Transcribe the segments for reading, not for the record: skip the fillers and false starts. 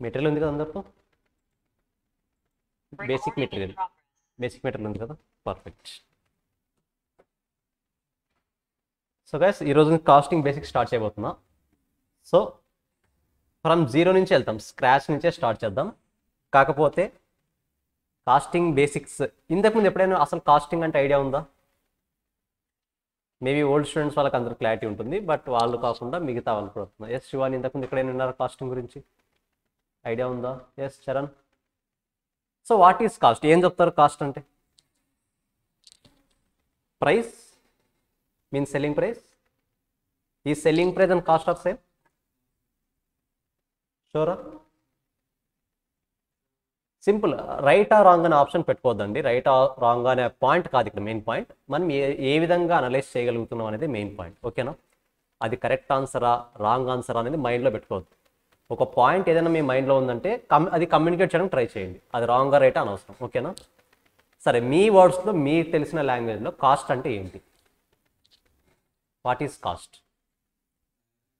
Material ఉంది కదా అందరితో, బేసిక్ మెటీరియల్ ఉంది కదా, పర్ఫెక్ట్. సో గైస్ ఈరోజు కాస్టింగ్ బేసిక్ స్టార్ట్ చేయబోతున్నా. సో ఫ్రమ్ జీరో నుంచి వెళ్తాం, స్క్రాచ్ నుంచే స్టార్ట్ చేద్దాం. కాకపోతే కాస్టింగ్ బేసిక్స్ ఇంతకుముందు ఎప్పుడైనా అసలు కాస్టింగ్ అంటే ఐడియా ఉందా? మేబీ ఓల్డ్ స్టూడెంట్స్ వాళ్ళకి అందరూ క్లారిటీ ఉంటుంది, బట్ వాళ్ళు కాకుండా మిగతా వాళ్ళు కూడా వస్తున్నారు. ఎస్ శివాని, ఇంతకుముందు ఎక్కడైనా ఉన్నారు కాస్టింగ్ గురించి ఐడియా ఉందా? Yes Charan. So what is cost? ఏం చెప్తారు కాస్ట్ అంటే? Price means selling price. ఈ selling price and cost of same షూరా? సింపుల్. రైట్ ఆర్ రాంగ్ అనే ఆప్షన్ పెట్టుకోవద్దండి. రైట్ ఆర్ రాంగ్ అనే పాయింట్ కాదు ఇక్కడ మెయిన్ పాయింట్. మనం ఏ విధంగా అనలైజ్ చేయగలుగుతున్నాం అనేది మెయిన్ పాయింట్. ఓకేనా? అది కరెక్ట్ ఆన్సరా రాంగ్ ఆన్సరా అనేది మైండ్లో పెట్టుకోవద్దు. ఒక పాయింట్ ఏదైనా మీ మైండ్లో ఉందంటే అది కమ్యూనికేట్ చేయడానికి ట్రై చేయండి. అది రాంగ్ రైట్ అనవసరం. ఓకేనా? సరే, మీ వర్డ్స్లో మీకు తెలిసిన లాంగ్వేజ్లో కాస్ట్ అంటే ఏంటి? What is cost?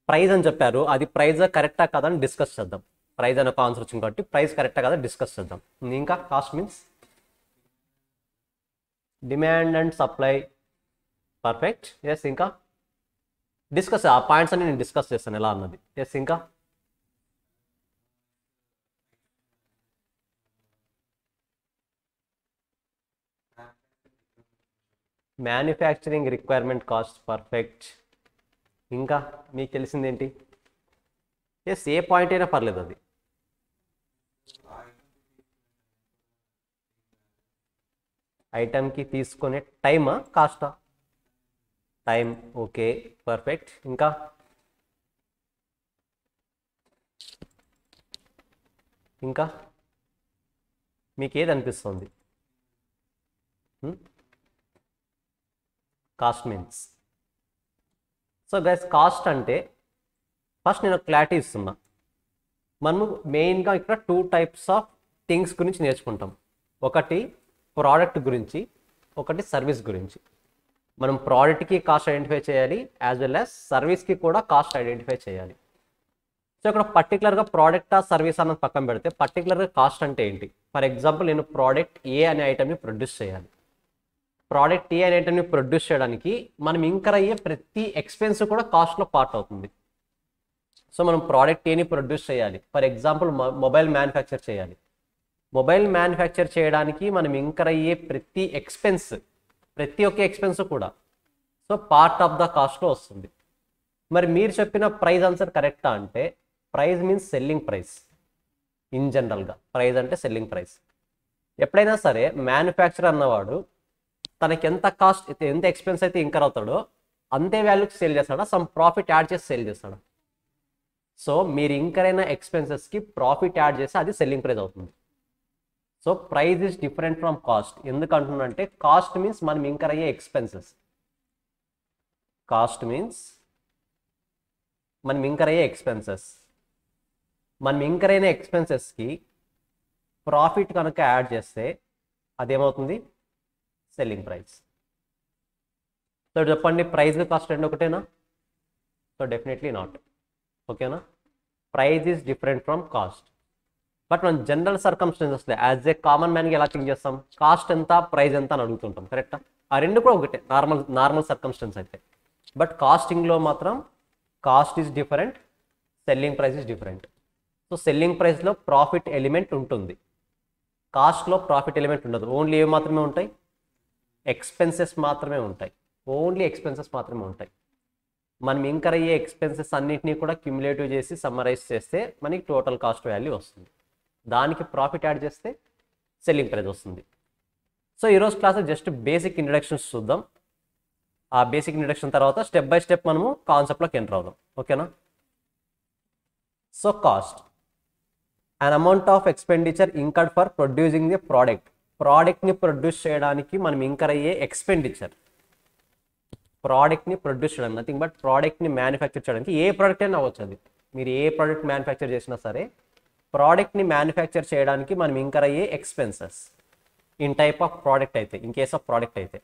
ప్రైజ్ అని చెప్పారు, అది ప్రైజా కరెక్టా కదా అని డిస్కస్ చేద్దాం. ప్రైజ్ అనే ఒక ఆన్సర్ వచ్చింది కాబట్టి ప్రైస్ కరెక్టా కదా డిస్కస్ చేద్దాం. ఇంకా cost means demand and supply. Perfect. Yes, ఇంకా డిస్కస్ ఆ పాయింట్స్ అన్ని నేను డిస్కస్ చేస్తాను ఎలా అన్నది. ఎస్, ఇంకా మ్యానుఫ్యాక్చరింగ్ రిక్వైర్మెంట్ కాస్ట్. పర్ఫెక్ట్. ఇంకా మీకు తెలిసింది ఏంటి? ఎస్, ఏ పాయింట్ అయినా పర్లేదు. అది ఐటమ్కి తీసుకునే టైమా కాస్టా? టైం. Okay, perfect. ఇంకా మీకు ఏది అనిపిస్తుంది? Cost means. So guys, cost అంటే ఫస్ట్ నేను క్లారిటీ ఇస్తున్నా. మనము మెయిన్గా ఇక్కడ 2 టైప్స్ ఆఫ్ థింగ్స్ గురించి నేర్చుకుంటాం. ఒకటి ప్రోడక్ట్ గురించి, ఒకటి సర్వీస్ గురించి. మనం ప్రోడక్ట్కి కాస్ట్ ఐడెంటిఫై చేయాలి, యాజ్ వెల్ యాజ్ సర్వీస్కి కూడా కాస్ట్ ఐడెంటిఫై చేయాలి. సో ఇక్కడ పర్టికులర్గా ప్రోడక్టా సర్వీస్ అన్నది పక్కన పెడితే పర్టికులర్గా కాస్ట్ అంటే ఏంటి? ఫర్ ఎగ్జాంపుల్, నేను ప్రోడక్ట్ ఏ అనే ఐటమ్ని ప్రొడ్యూస్ చేయాలి. ప్రోడక్ట్ ఏ అనే ఐటమ్ని ప్రొడ్యూస్ చేయడానికి మనం ఇంకర్ అయ్యే ప్రతి ఎక్స్పెన్స్ కూడా కాస్ట్లో పార్ట్ అవుతుంది. సో మనం ప్రోడక్ట్ ఏని ప్రొడ్యూస్ చేయాలి. ఫర్ ఎగ్జాంపుల్, మొబైల్ మ్యానుఫ్యాక్చర్ చేయాలి. మొబైల్ మ్యానుఫ్యాక్చర్ చేయడానికి మనం ఇంకర్ అయ్యే ప్రతి ఒక్క ఎక్స్పెన్స్ కూడా సో పార్ట్ ఆఫ్ ద కాస్ట్లో వస్తుంది. మరి మీరు చెప్పిన ప్రైస్ ఆన్సర్ కరెక్టా అంటే price means selling price. In జనరల్గా ప్రైస్ అంటే సెల్లింగ్ ప్రైస్. ఎప్పుడైనా సరే మ్యానుఫ్యాక్చర్ అన్నవాడు తనకి ఎంత కాస్ట్ అయితే, ఎంత ఎక్స్పెన్స్ అయితే ఇంకర్ అవుతాడో అంతే వాల్యూకి సేల్ చేస్తాడా, సమ్ ప్రాఫిట్ యాడ్ చేసి సేల్ చేస్తాడా? సో మీరు ఇంకర్ అయిన ఎక్స్పెన్సెస్కి ప్రాఫిట్ యాడ్ చేస్తే అది సెల్లింగ్ ప్రైస్ అవుతుంది. So price is different from cost. ఎందుకు అంటున్నానంటే కాస్ట్ మీన్స్ మనం ఇంకర్ అయ్యే ఎక్స్పెన్సెస్. కాస్ట్ మీన్స్ మనం ఇంకర్ అయ్యే ఎక్స్పెన్సెస్. మనం ఇంకర్ అయిన ఎక్స్పెన్సెస్కి ప్రాఫిట్ కనుక యాడ్ చేస్తే అదేమవుతుంది? Selling price. సో చెప్పండి, ప్రైస్ కాస్ట్ రెండు ఒకటేనా? So definitely not. ఓకేనా? Price is different from cost. But మనం జనరల్ సర్కమ్స్టెన్సెస్లో యాజ్ ఏ కామన్ మ్యాన్కి ఎలా థింక్ చేస్తాం? కాస్ట్ ఎంత, ప్రైస్ ఎంత అని అడుగుతుంటాం. కరెక్టా? ఆ రెండు కూడా ఒకటే నార్మల్ సర్కమ్స్టెన్స్ అయితే. బట్ కాస్టింగ్లో మాత్రం cost is different, selling price is different. So selling ప్రైస్లో ప్రాఫిట్ ఎలిమెంట్ ఉంటుంది, కాస్ట్లో ప్రాఫిట్ ఎలిమెంట్ ఉండదు. ఓన్లీ ఏవి మాత్రమే ఉంటాయి? ఎక్స్పెన్సెస్ మాత్రమే ఉంటాయి. ఓన్లీ ఎక్స్పెన్సెస్ మాత్రమే ఉంటాయి. మనం ఇంకర్ అయ్యే ఎక్స్పెన్సెస్ అన్నింటినీ కూడా క్యుములేటివ్ చేసి సమ్మరైజ్ చేస్తే మనకి టోటల్ కాస్ట్ వాల్యూ వస్తుంది. దానికి ప్రాఫిట్ యాడ్ చేస్తే సెల్లింగ్ ప్రైస్ వస్తుంది. సో ఈరోజు క్లాస్లో జస్ట్ బేసిక్ ఇంట్రడక్షన్స్ చూద్దాం. ఆ బేసిక్ ఇంట్రడక్షన్ తర్వాత స్టెప్ బై స్టెప్ మనము కాన్సెప్ట్లోకి ఎంటర్ అవుదాం. ఓకేనా? So cost, an amount of expenditure incurred for producing the product. ప్రోడక్ట్ని ప్రొడ్యూస్ చేయడానికి మనం ఇంకర్ అయ్యే ఎక్స్పెండిచర్. ప్రోడక్ట్ని ప్రొడ్యూస్ చేయడానికి, నథింగ్ బట్ ప్రోడక్ట్ని మ్యానుఫ్యాక్చర్ చేయడానికి. ఏ ప్రోడక్ట్ అయినా అవ్వచ్చు, అది మీరు ఏ ప్రోడక్ట్ మ్యానుఫ్యాక్చర్ చేసినా సరే ప్రోడక్ట్ని మ్యానుఫ్యాక్చర్ చేయడానికి మనం ఇంకర్ అయ్యే expenses in type of product అయితే, ఇన్ కేస్ ఆఫ్ ప్రోడక్ట్ అయితే.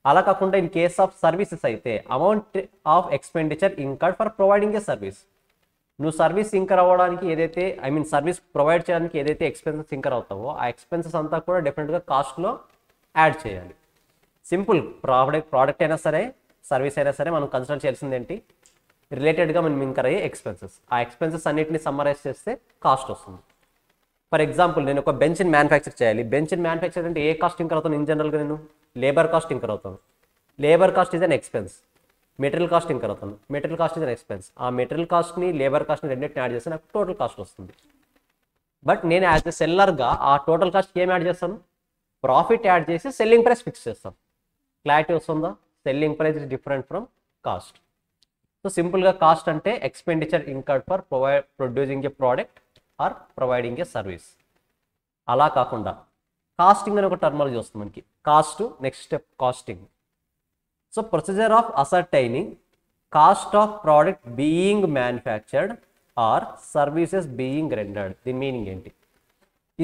అలా కాకుండా ఇన్ కేస్ ఆఫ్ సర్వీసెస్ అయితే amount of expenditure incurred for providing a service. నువ్వు సర్వీస్ ఇంకర్ అవ్వడానికి ఏదైతే సర్వీస్ ప్రొవైడ్ చేయడానికి ఏదైతే ఎక్స్పెన్సెస్ ఇంకర్ అవుతావో ఆ ఎక్స్పెన్సెస్ అంతా కూడా డెఫినెట్గా కాస్ట్లో యాడ్ చేయాలి. సింపుల్. ప్రోడక్ట్ అయినా సరే సర్వీస్ అయినా సరే మనం కన్సిడర్ చేయాల్సింది ఏంటి, రిలేటెడ్గా మనం ఇంకర్ అయ్యే ఎక్స్పెన్సెస్. ఆ ఎక్స్పెన్సెస్ అన్నింటినీ సమ్మరైజ్ చేస్తే కాస్ట్ వస్తుంది. ఫర్ ఎగ్జాంపుల్ నేను ఒక బెంచ్ని మ్యానుఫ్యాక్చర్ చేయాలి. బెంచ్ని మ్యానుఫ్యాక్చర్ అంటే ఏ కాస్ట్ ఇంకర్ అవుతాను? ఇన్ జనరల్గా నేను లేబర్ కాస్ట్ ఇంకర్ అవుతాను. Labour cost is an expense. Material cost incur అవుతాను. Material cost is an expense. ఆ మెటీరియల్ కాస్ట్ని లేబర్ కాస్ట్ని రెండింటిని యాడ్ చేస్తే నాకు టోటల్ కాస్ట్ వస్తుంది. బట్ నేను యాజ్ ఎ సెల్లర్గా ఆ టోటల్ కాస్ట్కి ఏం యాడ్ చేస్తాను? ప్రాఫిట్ యాడ్ చేసి సెల్లింగ్ ప్రైస్ ఫిక్స్ చేస్తాను. క్లారిటీ వస్తుందా? Selling price is different from cost. So సింపుల్గా కాస్ట్ అంటే expenditure incurred for producing a product or providing a service. అలా కాకుండా కాస్టింగ్ అనే ఒక టర్మాలజీ వస్తుంది మనకి. Cost next step costing. So procedure of ascertaining cost of product being manufactured or services being rendered. దీని meaning ఏంటి?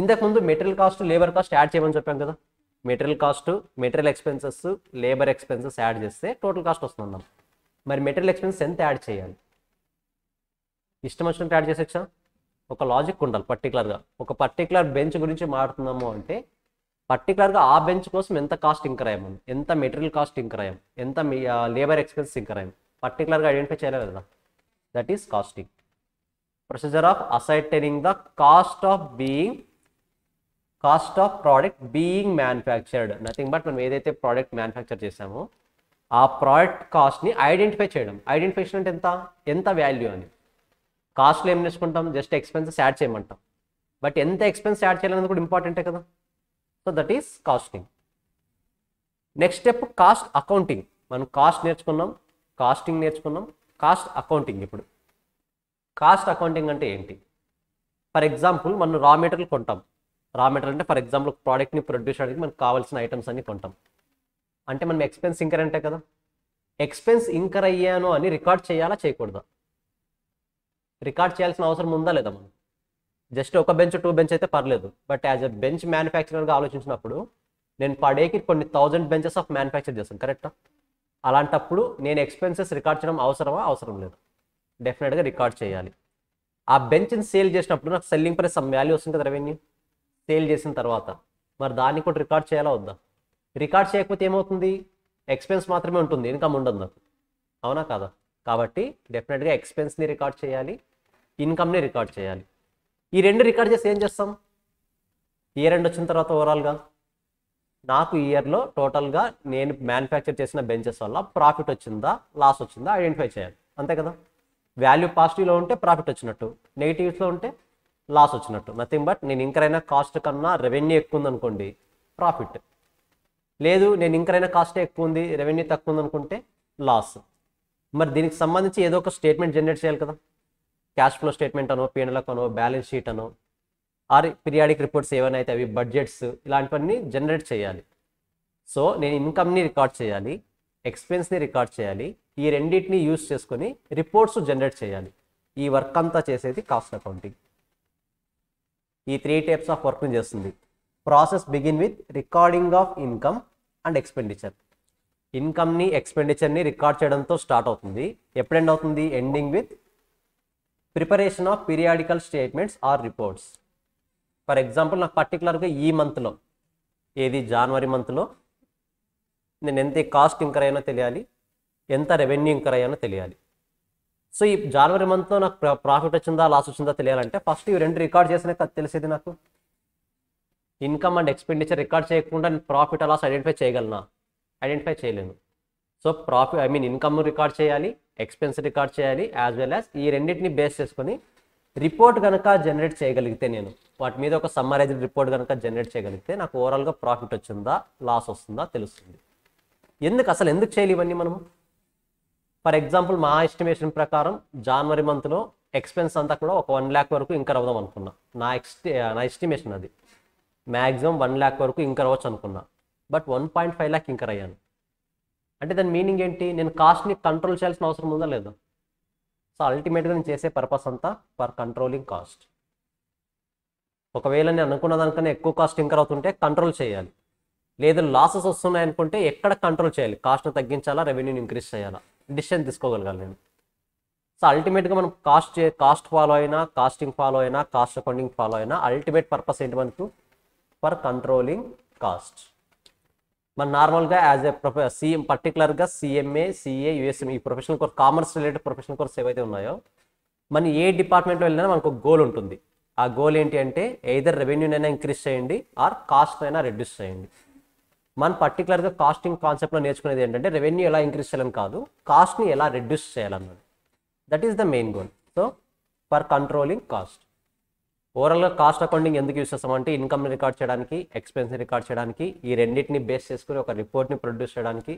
ఇంతకుముందు material cost labour cost add చేయమని చెప్పాం కదా. Material cost, material expenses, labour expenses add చేస్తే total cost వస్తుందన్నాం. మరి material expenses ఎంత యాడ్ చేయాలి? ఇష్టం వచ్చినట్టు యాడ్ చేసేచ్చా? ఒక లాజిక్ ఉండాలి. పర్టికులర్గా ఒక పర్టికులర్ బెంచ్ గురించి మాట్లాడుతున్నాము అంటే పర్టికులర్గా ఆ బెంచ్ కోసం ఎంత కాస్ట్ ఇంకర్ అయ్యాము, ఎంత మెటీరియల్ కాస్ట్ ఇంకర్ అయ్యాం, ఎంత లేబర్ ఎక్స్పెన్సెస్ ఇంకర్ అయ్యాం, పర్టికులర్గా ఐడెంటిఫై చేయాలి కదా. That is costing. Procedure of ascertaining the cost of product being manufactured. Nothing but మనం ఏదైతే ప్రోడక్ట్ మ్యానుఫ్యాక్చర్ చేసామో ఆ ప్రోడక్ట్ కాస్ట్ని ఐడెంటిఫై చేయడం. ఐడెంటిఫికేషన్ అంటే ఎంత వాల్యూ అని. కాస్ట్లో ఏం నేర్చుకుంటాం? జస్ట్ ఎక్స్పెన్సెస్ యాడ్ చేయమంటాం. బట్ ఎంత ఎక్స్పెన్స్ యాడ్ చేయాలనేది కూడా ఇంపార్టెంటే కదా. So that is costing. Next step cost accounting. మనం కాస్ట్ నేర్చుకున్నాం, కాస్టింగ్ నేర్చుకున్నాం, కాస్ట్ అకౌంటింగ్. ఇప్పుడు కాస్ట్ అకౌంటింగ్ అంటే ఏంటి? ఫర్ ఎగ్జాంపుల్ మనం రా మెటీరియల్ కొంటాం. రా మెటీరియల్ అంటే ఫర్ ఎగ్జాంపుల్ ప్రోడక్ట్ని ప్రొడ్యూస్ చేయడానికి మనకు కావాల్సిన ఐటమ్స్ అన్ని కొంటాం. అంటే మనం ఎక్స్పెన్స్ ఇంకర్ అంటే కదా. ఎక్స్పెన్స్ ఇంకర్ అయ్యాను అని రికార్డ్ చేయాలా చేయకూడదా? రికార్డ్ చేయాల్సిన అవసరం ఉందా లేదా? మనం జస్ట్ ఒక బెంచ్ 2 బెంచ్ అయితే పర్లేదు. బట్ యాజ్ ఎ బెంచ్ మ్యానుఫ్యాక్చరర్గా ఆలోచించినప్పుడు నేను పర్ డేకి కొన్ని 1000 బెంచెస్ ఆఫ్ మ్యానుఫ్యాక్చర్ చేస్తాను, కరెక్టా? అలాంటప్పుడు నేను ఎక్స్పెన్సెస్ రికార్డ్ చేయడం అవసరమా? అవసరం లేదు. డెఫినెట్గా రికార్డ్ చేయాలి. ఆ బెంచ్ని సేల్ చేసినప్పుడు నాకు సెల్లింగ్ ప్రైస్ సమ్ వాల్యూ వస్తుంది కదా, రెవెన్యూ సేల్ చేసిన తర్వాత. మరి దాన్ని కూడా రికార్డ్ చేయాలా వద్దా? రికార్డ్ చేయకపోతే ఏమవుతుంది? ఎక్స్పెన్స్ మాత్రమే ఉంటుంది, ఇన్కమ్ ఉండదు నాకు. అవునా కాదా? కాబట్టి డెఫినెట్గా ఎక్స్పెన్స్ని రికార్డ్ చేయాలి, ఇన్కమ్ని రికార్డ్ చేయాలి. ఈ రెండు రికార్డ్ చేసి ఏం చేస్తాం? ఇయర్ ఎండ్ వచ్చిన తర్వాత ఓవరాల్గా నాకు ఇయర్లో టోటల్గా నేను మ్యానుఫ్యాక్చర్ చేసిన బెంచెస్ వల్ల ప్రాఫిట్ వచ్చిందా లాస్ వచ్చిందా ఐడెంటిఫై చేయాలి. అంతే కదా. వాల్యూ పాజిటివ్లో ఉంటే ప్రాఫిట్ వచ్చినట్టు, నెగిటివ్స్లో ఉంటే లాస్ వచ్చినట్టు. నథింగ్ బట్ నేను ఇంకర్ అయిన కాస్ట్ కన్నా రెవెన్యూ ఎక్కువ ఉంది అనుకోండి, ప్రాఫిట్. లేదు నేను ఇంకర్ అయిన కాస్టే ఎక్కువ ఉంది, రెవెన్యూ తక్కువ ఉంది అనుకుంటే లాస్. మరి దీనికి సంబంధించి ఏదో ఒక స్టేట్మెంట్ జనరేట్ చేయాలి కదా. క్యాష్ ఫ్లో స్టేట్మెంట్ అనో, P&L అనో, బ్యాలెన్స్ షీట్ అనో, ఆర్ పీరియాడిక్ రిపోర్ట్స్ ఏమైనా అయితే అవి, బడ్జెట్స్, ఇలాంటివన్నీ జనరేట్ చేయాలి. సో నేను ఇన్కమ్ని రికార్డ్ చేయాలి, ఎక్స్పెన్స్ని రికార్డ్ చేయాలి. ఈ రెండింటిని యూజ్ చేసుకొని రిపోర్ట్స్ జనరేట్ చేయాలి. ఈ వర్క్ అంతా చేసేది కాస్ట్ అకౌంటింగ్. ఈ 3 టైప్స్ ఆఫ్ వర్క్ని చేస్తుంది. Process begin with recording of income and expenditure. ఇన్కమ్ని ఎక్స్పెండిచర్ని రికార్డ్ చేయడంతో స్టార్ట్ అవుతుంది. ఎప్పుడు ఎండ్ అవుతుంది? Ending with preparation of periodical statements or reports. For example నాకు పర్టికులర్గా ఈ మంత్లో, ఏది జనవరి మంత్లో నేను ఎంత కాస్ట్ ఇంకర్ అయ్యానో తెలియాలి, ఎంత రెవెన్యూ ఇంకర్ అయ్యానో తెలియాలి. సో ఈ జనవరి మంత్లో నాకు ప్రాఫిట్ వచ్చిందా లాస్ వచ్చిందా తెలియాలంటే ఫస్ట్ ఇవి రెండు రికార్డ్ చేసినా తెలిసేది నాకు. ఇన్కమ్ అండ్ ఎక్స్పెండిచర్ రికార్డ్ చేయకుండా నేను ప్రాఫిట్ లాస్ ఐడెంటిఫై చేయగలనా? ఐడెంటిఫై చేయలేను. సో ఇన్కమ్ రికార్డ్ చేయాలి, ఎక్స్పెన్స్ రికార్డ్ చేయాలి, యాజ్ వెల్ యాజ్ ఈ రెండింటిని బేస్ చేసుకొని రిపోర్ట్ కనుక జనరేట్ చేయగలిగితే, నేను వాటి మీద ఒక సమ్మరైజ్డ్ రిపోర్ట్ కనుక జనరేట్ చేయగలిగితే నాకు ఓవరాల్గా ప్రాఫిట్ వచ్చిందా లాస్ వస్తుందా తెలుస్తుంది. ఎందుకు చేయాలి ఇవన్నీ మనము? ఫర్ ఎగ్జాంపుల్ మా ఎస్టిమేషన్ ప్రకారం జనవరి మంత్లో ఎక్స్పెన్స్ అంతా కూడా ఒక 1 lakh వరకు ఇంకర్ అవుదాం అనుకున్నా. నా ఎస్టిమేషన్ అది. మ్యాక్సిమం 1 lakh వరకు ఇంకర్ అవ్వచ్చు అనుకున్నా. బట్ 1.5 lakh ఇంకర్ అయ్యాను. అంటే దాని మీనింగ్ ఏంటి? నేను కాస్ట్ని కంట్రోల్ చేయాల్సిన అవసరం ఉందా లేదా? సో అల్టిమేట్గా నేను చేసే పర్పస్ అంతా ఫర్ కంట్రోలింగ్ కాస్ట్. ఒకవేళ నేను అనుకున్న దానికన్నా ఎక్కువ కాస్ట్ ఇంకర్ అవుతుంటే కంట్రోల్ చేయాలి. లేదు లాసెస్ వస్తున్నాయి అనుకుంటే ఎక్కడ కంట్రోల్ చేయాలి? కాస్ట్ను తగ్గించాలా, రెవెన్యూని ఇంక్రీజ్ చేయాలా? డిసిషన్ తీసుకోగలగాలి నేను. సో అల్టిమేట్గా మనం కాస్ట్ ఫాలో అయినా, కాస్టింగ్ ఫాలో అయినా, కాస్ట్ అకౌంటింగ్ ఫాలో అయినా అల్టిమేట్ పర్పస్ ఏంటి మనకు? For controlling cost. మన నార్మల్గా యాజ్ ఏ సీఎం పర్టికులర్గా సిఎంఏ, సిఏ, యుఎస్ఎం ఈ professional course, commerce related professional course ఏవైతే ఉన్నాయో, మన ఏ డిపార్ట్మెంట్లో వెళ్ళినా మనకు ఒక గోల్ ఉంటుంది. ఆ గోల్ ఏంటి అంటే ఎయిదర్ రెవెన్యూనైనా ఇంక్రీజ్ చేయండి ఆర్ కాస్ట్ అయినా రెడ్యూస్ చేయండి. మనం పర్టికులర్గా కాస్టింగ్ కాన్సెప్ట్లో నేర్చుకునేది ఏంటంటే రెవెన్యూ ఎలా ఇంక్రీజ్ చేయాలని కాదు, కాస్ట్ని ఎలా రెడ్యూస్ చేయాలన్నది. That is the main goal. So for controlling cost. ఓవరాల్గా కాస్ట్ అకౌంటింగ్ ఎందుకు యూస్ చేస్తామంటే ఇన్కమ్ని రికార్డ్ చేయడానికి, ఎక్స్పెన్స్ని రికార్డ్ చేయడానికి, ఈ రెండింటిని బేస్ చేసుకుని ఒక రిపోర్ట్ని ప్రొడ్యూస్ చేయడానికి.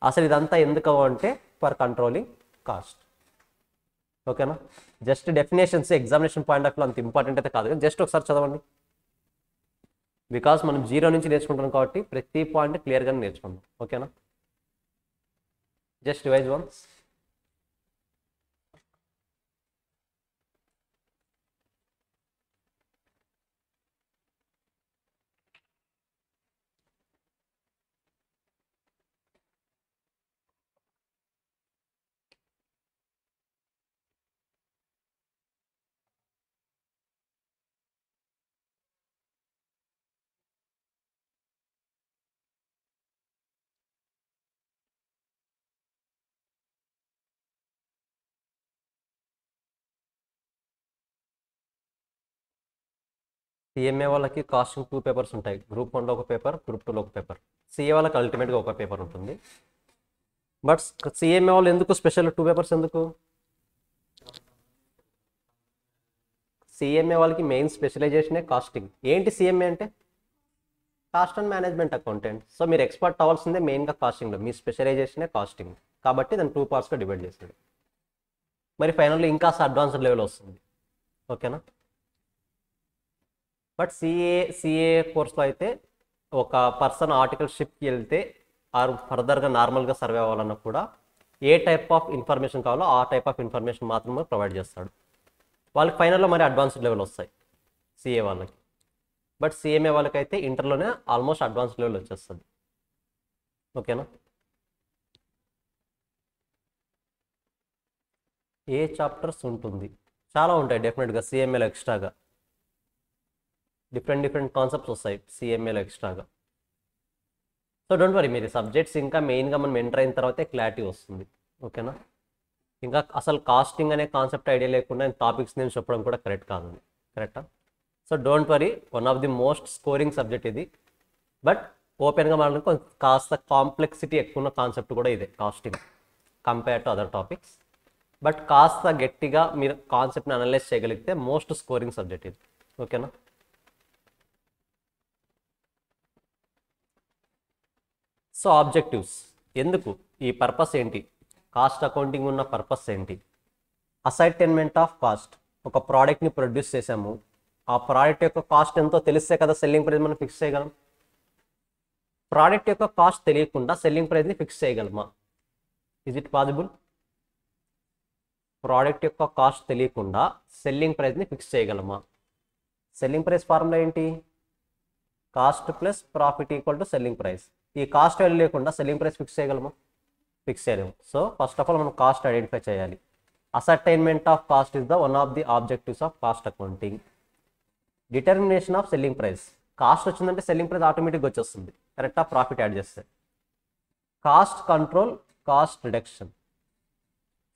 అసలు ఇదంతా ఎందుకు అంటే ఫర్ కంట్రోలింగ్ కాస్ట్. ఓకేనా? Just definitions examination point of view అంత ఇంపార్టెంట్ అయితే కాదు, జస్ట్ ఒకసారి చదవండి. బికాస్ మనం జీరో నుంచి నేర్చుకుంటాం కాబట్టి ప్రతి పాయింట్ క్లియర్గా నేర్చుకుందాం. ఓకేనా? Just revise once. సిఎంఏ వాళ్ళకి కాస్టింగ్ 2 పేపర్స్ ఉంటాయి. గ్రూప్ 1లో ఒక పేపర్, గ్రూప్ 2లో ఒక పేపర్. సిఏ వాళ్ళకి అల్టిమేట్గా ఒక పేపర్ ఉంటుంది. బట్ సిఎంఏ వాళ్ళు ఎందుకు స్పెషల్ 2 పేపర్స్ ఎందుకు? సిఎంఏ వాళ్ళకి మెయిన్ స్పెషలైజేషనే కాస్టింగ్. ఏంటి సిఎంఏ అంటే? Cost and management accountant. So మీరు ఎక్స్పర్ట్ అవ్వాల్సిందే మెయిన్గా కాస్టింగ్లో. మీ స్పెషలైజేషనే కాస్టింగ్ కాబట్టి దాన్ని 2 పార్ట్స్గా డివైడ్ చేసింది. మరి ఫైనల్లో ఇంకా అడ్వాన్స్డ్ లెవెల్ వస్తుంది. ఓకేనా? బట్ సిఏ కోర్స్లో అయితే ఒక పర్సన్ ఆర్టికల్షిప్కి వెళ్తే ఆర్ ఫర్దర్గా నార్మల్గా సర్వే అవ్వాలన్నా కూడా ఏ టైప్ ఆఫ్ ఇన్ఫర్మేషన్ కావాలో ఆ టైప్ ఆఫ్ ఇన్ఫర్మేషన్ మాత్రమే ప్రొవైడ్ చేస్తాడు. వాళ్ళకి ఫైనల్లో మరి అడ్వాన్స్డ్ లెవెల్ వస్తాయి సిఏ వాళ్ళకి. బట్ సిఎంఏ వాళ్ళకైతే ఇంటర్లోనే ఆల్మోస్ట్ అడ్వాన్స్డ్ లెవెల్ వచ్చేస్తుంది. ఓకేనా? ఏ చాప్టర్స్ ఉంటుంది? చాలా ఉంటాయి డెఫినెట్గా సిఎంఏలో ఎక్స్ట్రాగా. డిఫరెంట్ కాన్సెప్ట్స్ వస్తాయి సిఎంఏలో ఎక్స్ట్రాగా. సో డోంట్ వరీ, మీరు సబ్జెక్ట్స్ ఇంకా మెయిన్గా మనం ఎంటర్ అయిన తర్వాతే క్లారిటీ వస్తుంది. ఓకేనా? ఇంకా అసలు కాస్టింగ్ అనే కాన్సెప్ట్ ఐడియా లేకుండా టాపిక్స్ నేను చెప్పడం కూడా కరెక్ట్ కాదు. కరెక్టా? So don't worry, one of the most scoring subject ఇది. బట్ ఓపెన్గా మాట్లాడుకో కాస్త కాంప్లెక్సిటీ ఎక్కువ ఉన్న కాన్సెప్ట్ కూడా ఇదే costing compare to other topics. But కాస్త గట్టిగా మీరు కాన్సెప్ట్ని అనలైజ్ చేయగలిగితే మోస్ట్ స్కోరింగ్ సబ్జెక్ట్ ఇది. ఓకేనా? సో ఆబ్జెక్టివ్స్ ఎందుకు, ఈ పర్పస్ ఏంటి, కాస్ట్ అకౌంటింగ్ ఉన్న పర్పస్ ఏంటి? Assignment of cost. ఒక ప్రోడక్ట్ని ప్రొడ్యూస్ చేసాము, ఆ ప్రోడక్ట్ యొక్క కాస్ట్ ఎంతో తెలిస్తే కదా సెల్లింగ్ ప్రైస్ మనం ఫిక్స్ చేయగలం. ప్రోడక్ట్ యొక్క కాస్ట్ తెలియకుండా సెల్లింగ్ ప్రైస్ని ఫిక్స్ చేయగలమా? Is it possible? ప్రోడక్ట్ యొక్క కాస్ట్ తెలియకుండా సెల్లింగ్ ప్రైస్ని ఫిక్స్ చేయగలమా? సెల్లింగ్ ప్రైస్ ఫార్ములా ఏంటి? Cost plus profit equal to selling price. ఈ కాస్ట్ వాల్యూ లేకుండా సెల్లింగ్ ప్రైస్ ఫిక్స్ చేయగలమా? ఫిక్స్ చేయలేము. సో ఫస్ట్ ఆఫ్ ఆల్ మనం కాస్ట్ ఐడెంటిఫై చేయాలి. Ascertainment of cost is the one of the objectives of cost accounting. Determination of selling price. Cost వచ్చిందంటే selling price ఆటోమేటిక్గా వచ్చేస్తుంది. కరెక్టా? Profit add చేస్తే. Cost control, cost reduction.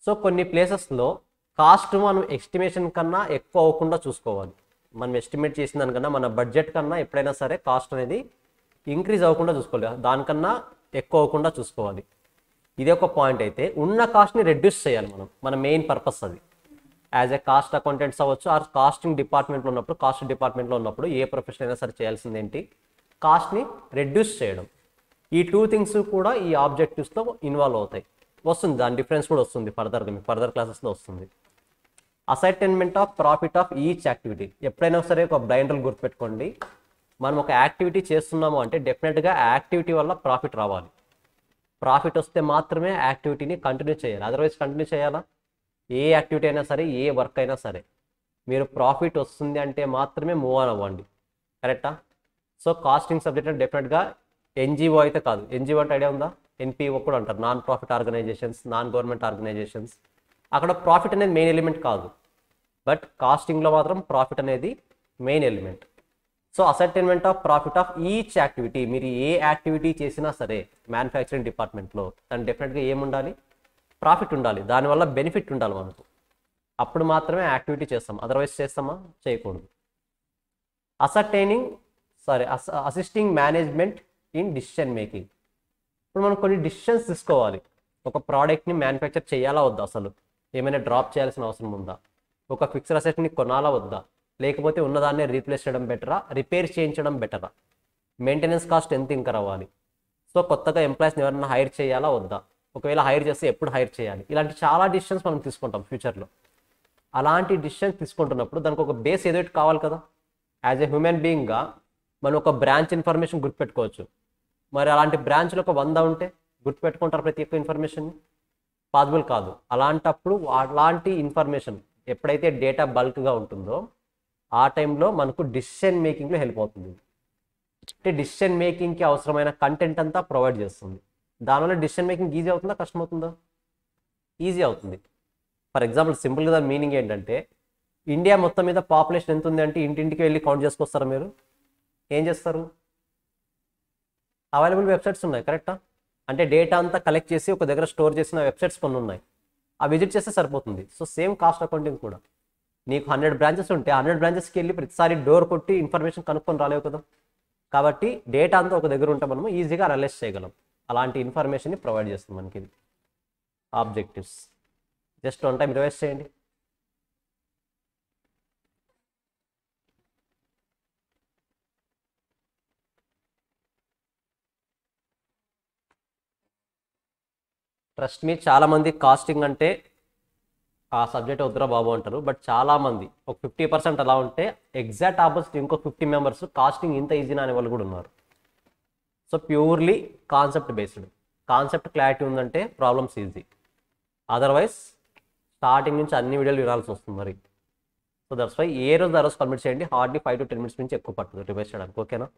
So కొన్ని ప్లేసెస్లో cost మనం ఎస్టిమేషన్ కన్నా ఎక్కువ అవ్వకుండా చూసుకోవాలి. మనం ఎస్టిమేట్ చేసిన దానికన్నా మన బడ్జెట్ కన్నా ఎప్పుడైనా సరే కాస్ట్ అనేది ఇంక్రీజ్ అవ్వకుండా చూసుకోవాలి, దానికన్నా ఎక్కువ అవ్వకుండా చూసుకోవాలి. ఇది ఒక పాయింట్. అయితే ఉన్న కాస్ట్ని రెడ్యూస్ చేయాలి మన మెయిన్ పర్పస్ అది. యాజ్ ఏ కాస్ట్ అకౌంటెంట్స్ అవ్వచ్చు ఆర్ కాస్టింగ్ డిపార్ట్మెంట్లో ఉన్నప్పుడు, కాస్ట్ డిపార్ట్మెంట్లో ఉన్నప్పుడు ఏ ప్రొఫెషన్ అయినా సరే చేయాల్సింది ఏంటి? కాస్ట్ని రెడ్యూస్ చేయడం. ఈ 2 థింగ్స్ కూడా ఈ ఆబ్జెక్టివ్స్లో ఇన్వాల్వ్ అవుతాయి. వస్తుంది దాని డిఫరెన్స్ కూడా వస్తుంది ఫర్దర్గా, మీకు ఫర్దర్ క్లాసెస్లో వస్తుంది. Assignment of profit of each activity. ఎప్పుడైనా సరే ఒక బ్లైండ్ రూల్ గుర్తుపెట్టుకోండి, మనం ఒక యాక్టివిటీ చేస్తున్నాము అంటే డెఫినెట్గా ఆ యాక్టివిటీ వల్ల ప్రాఫిట్ రావాలి. ప్రాఫిట్ వస్తే మాత్రమే యాక్టివిటీని కంటిన్యూ చేయాలి, అదర్వైజ్ కంటిన్యూ చేయాలా? ఏ యాక్టివిటీ అయినా సరే, ఏ వర్క్ అయినా సరే మీరు ప్రాఫిట్ వస్తుంది అంటే మాత్రమే మూవ్ ఆన్ అవ్వండి. కరెక్టా? సో కాస్టింగ్ సబ్జెక్ట్ అంటే డెఫినెట్గా ఎన్జిఓ అయితే కాదు. ఎన్జిఓ అంటే ఐడియా ఉందా? ఎన్పిఓ కూడా అంటారు, non profit organisations, non government organisations. అక్కడ ప్రాఫిట్ అనేది మెయిన్ ఎలిమెంట్ కాదు, బట్ కాస్టింగ్లో మాత్రం ప్రాఫిట్ అనేది main element. So ascertainment of profit of each activity, మీరు ఏ యాక్టివిటీ చేసినా సరే మ్యానుఫ్యాక్చరింగ్ డిపార్ట్మెంట్లో దాని డెఫినెట్గా ఏముండాలి, ప్రాఫిట్ ఉండాలి, దానివల్ల బెనిఫిట్ ఉండాలి మనకు. అప్పుడు మాత్రమే యాక్టివిటీ చేస్తాం, అదర్వైజ్ చేస్తామా, చేయకూడదు. Assisting management in decision making. ఇప్పుడు మనం కొన్ని డిసిషన్స్ తీసుకోవాలి. ఒక ప్రోడక్ట్ని మ్యానుఫ్యాక్చర్ చేయాలా వద్దా, అసలు ఏమైనా డ్రాప్ చేయాల్సిన అవసరం ఉందా, ఒక ఫిక్స్డ్ అసెట్ని కొనాలా వద్దా, లేకపోతే ఉన్నదాన్నే రీప్లేస్ చేయడం బెటరా, రిపేర్ చేయించడం బెటరా, మెయింటెనెన్స్ కాస్ట్ ఎంత ఇంకా రావాలి, సో కొత్తగా ఎంప్లాయీస్ని ఎవరైనా హైర్ చేయాలా వద్దా, ఒకవేళ హైర్ చేస్తే ఎప్పుడు హైర్ చేయాలి, ఇలాంటి చాలా డిసిషన్స్ మనం తీసుకుంటాం ఫ్యూచర్లో. అలాంటి డిసిషన్స్ తీసుకుంటున్నప్పుడు దానికి ఒక బేస్ ఏదో ఒకటి కావాలి కదా. యాజ్ ఎ హ్యూమన్ బీయింగ్గా మనం ఒక బ్రాంచ్ ఇన్ఫర్మేషన్ గుర్తుపెట్టుకోవచ్చు, మరి అలాంటి బ్రాంచ్లో ఒక 100 ఉంటే గుర్తుపెట్టుకుంటారు ప్రతి ఒక్క ఇన్ఫర్మేషన్ని? పాసిబుల్ కాదు. అలాంటప్పుడు అలాంటి ఇన్ఫర్మేషన్ ఎప్పుడైతే డేటా బల్క్గా ఉంటుందో ఆ టైంలో మనకు డిసిషన్ మేకింగ్లో హెల్ప్ అవుతుంది. అంటే డిసిషన్ మేకింగ్కి అవసరమైన కంటెంట్ అంతా ప్రొవైడ్ చేస్తుంది. దానివల్ల డిసిషన్ మేకింగ్ ఈజీ అవుతుందా, కష్టమవుతుందా? ఈజీ అవుతుంది. ఫర్ ఎగ్జాంపుల్ సింపుల్గా దాని మీనింగ్ ఏంటంటే, ఇండియా మొత్తం మీద పాపులేషన్ ఎంత ఉంది అంటే ఇంటింటికి వెళ్ళి కౌంట్ చేసుకొస్తారా మీరు? ఏం చేస్తారు? అవైలబుల్ వెబ్సైట్స్ ఉన్నాయి, కరెక్టా? అంటే డేటా అంతా కలెక్ట్ చేసి ఒక దగ్గర స్టోర్ చేసిన వెబ్సైట్స్ కొన్ని ఉన్నాయి, ఆ విజిట్ చేస్తే సరిపోతుంది. సో సేమ్ కాస్ట్ అకౌంటింగ్ కూడా, నీకు 100 బ్రాంచెస్ ఉంటే 100 బ్రాంచెస్కి వెళ్ళి ప్రతిసారి డోర్ కొట్టి ఇన్ఫర్మేషన్ కనుక్కొని రాలేవు కదా. కాబట్టి డేటా అంతా ఒక దగ్గర ఉంటే మనము ఈజీగా అనలైజ్ చేయగలం. అలాంటి ఇన్ఫర్మేషన్ని ప్రొవైడ్ చేస్తుంది మనకి ఇది objectives. Just one time revise చేయండి. ట్రస్ట్ మీ, చాలామంది కాస్టింగ్ అంటే ఆ సబ్జెక్ట్ వద్దురా బాబు అంటారు, బట్ చాలామంది ఒక 50% అలా ఉంటే ఎగ్జాక్ట్ ఆపోజిట్ ఇంకో 50 మెంబర్స్ కాస్టింగ్ ఇంత ఈజీనా అనే వాళ్ళు కూడా ఉన్నారు. So purely concept based, concept clarity ఉందంటే ప్రాబ్లమ్స్ ఈజీ, అదర్వైజ్ స్టార్టింగ్ నుంచి అన్ని వీడియోలు వినాల్సి వస్తుంది మరి. సో దట్స్ వై ఏ రోజు ఆ రోజు కంప్లీట్ చేయండి. హార్డ్లీ 5 to 10 minutes నుంచి ఎక్కువ పడుతుంది రివైజ్ చేయడానికి, ఓకేనా?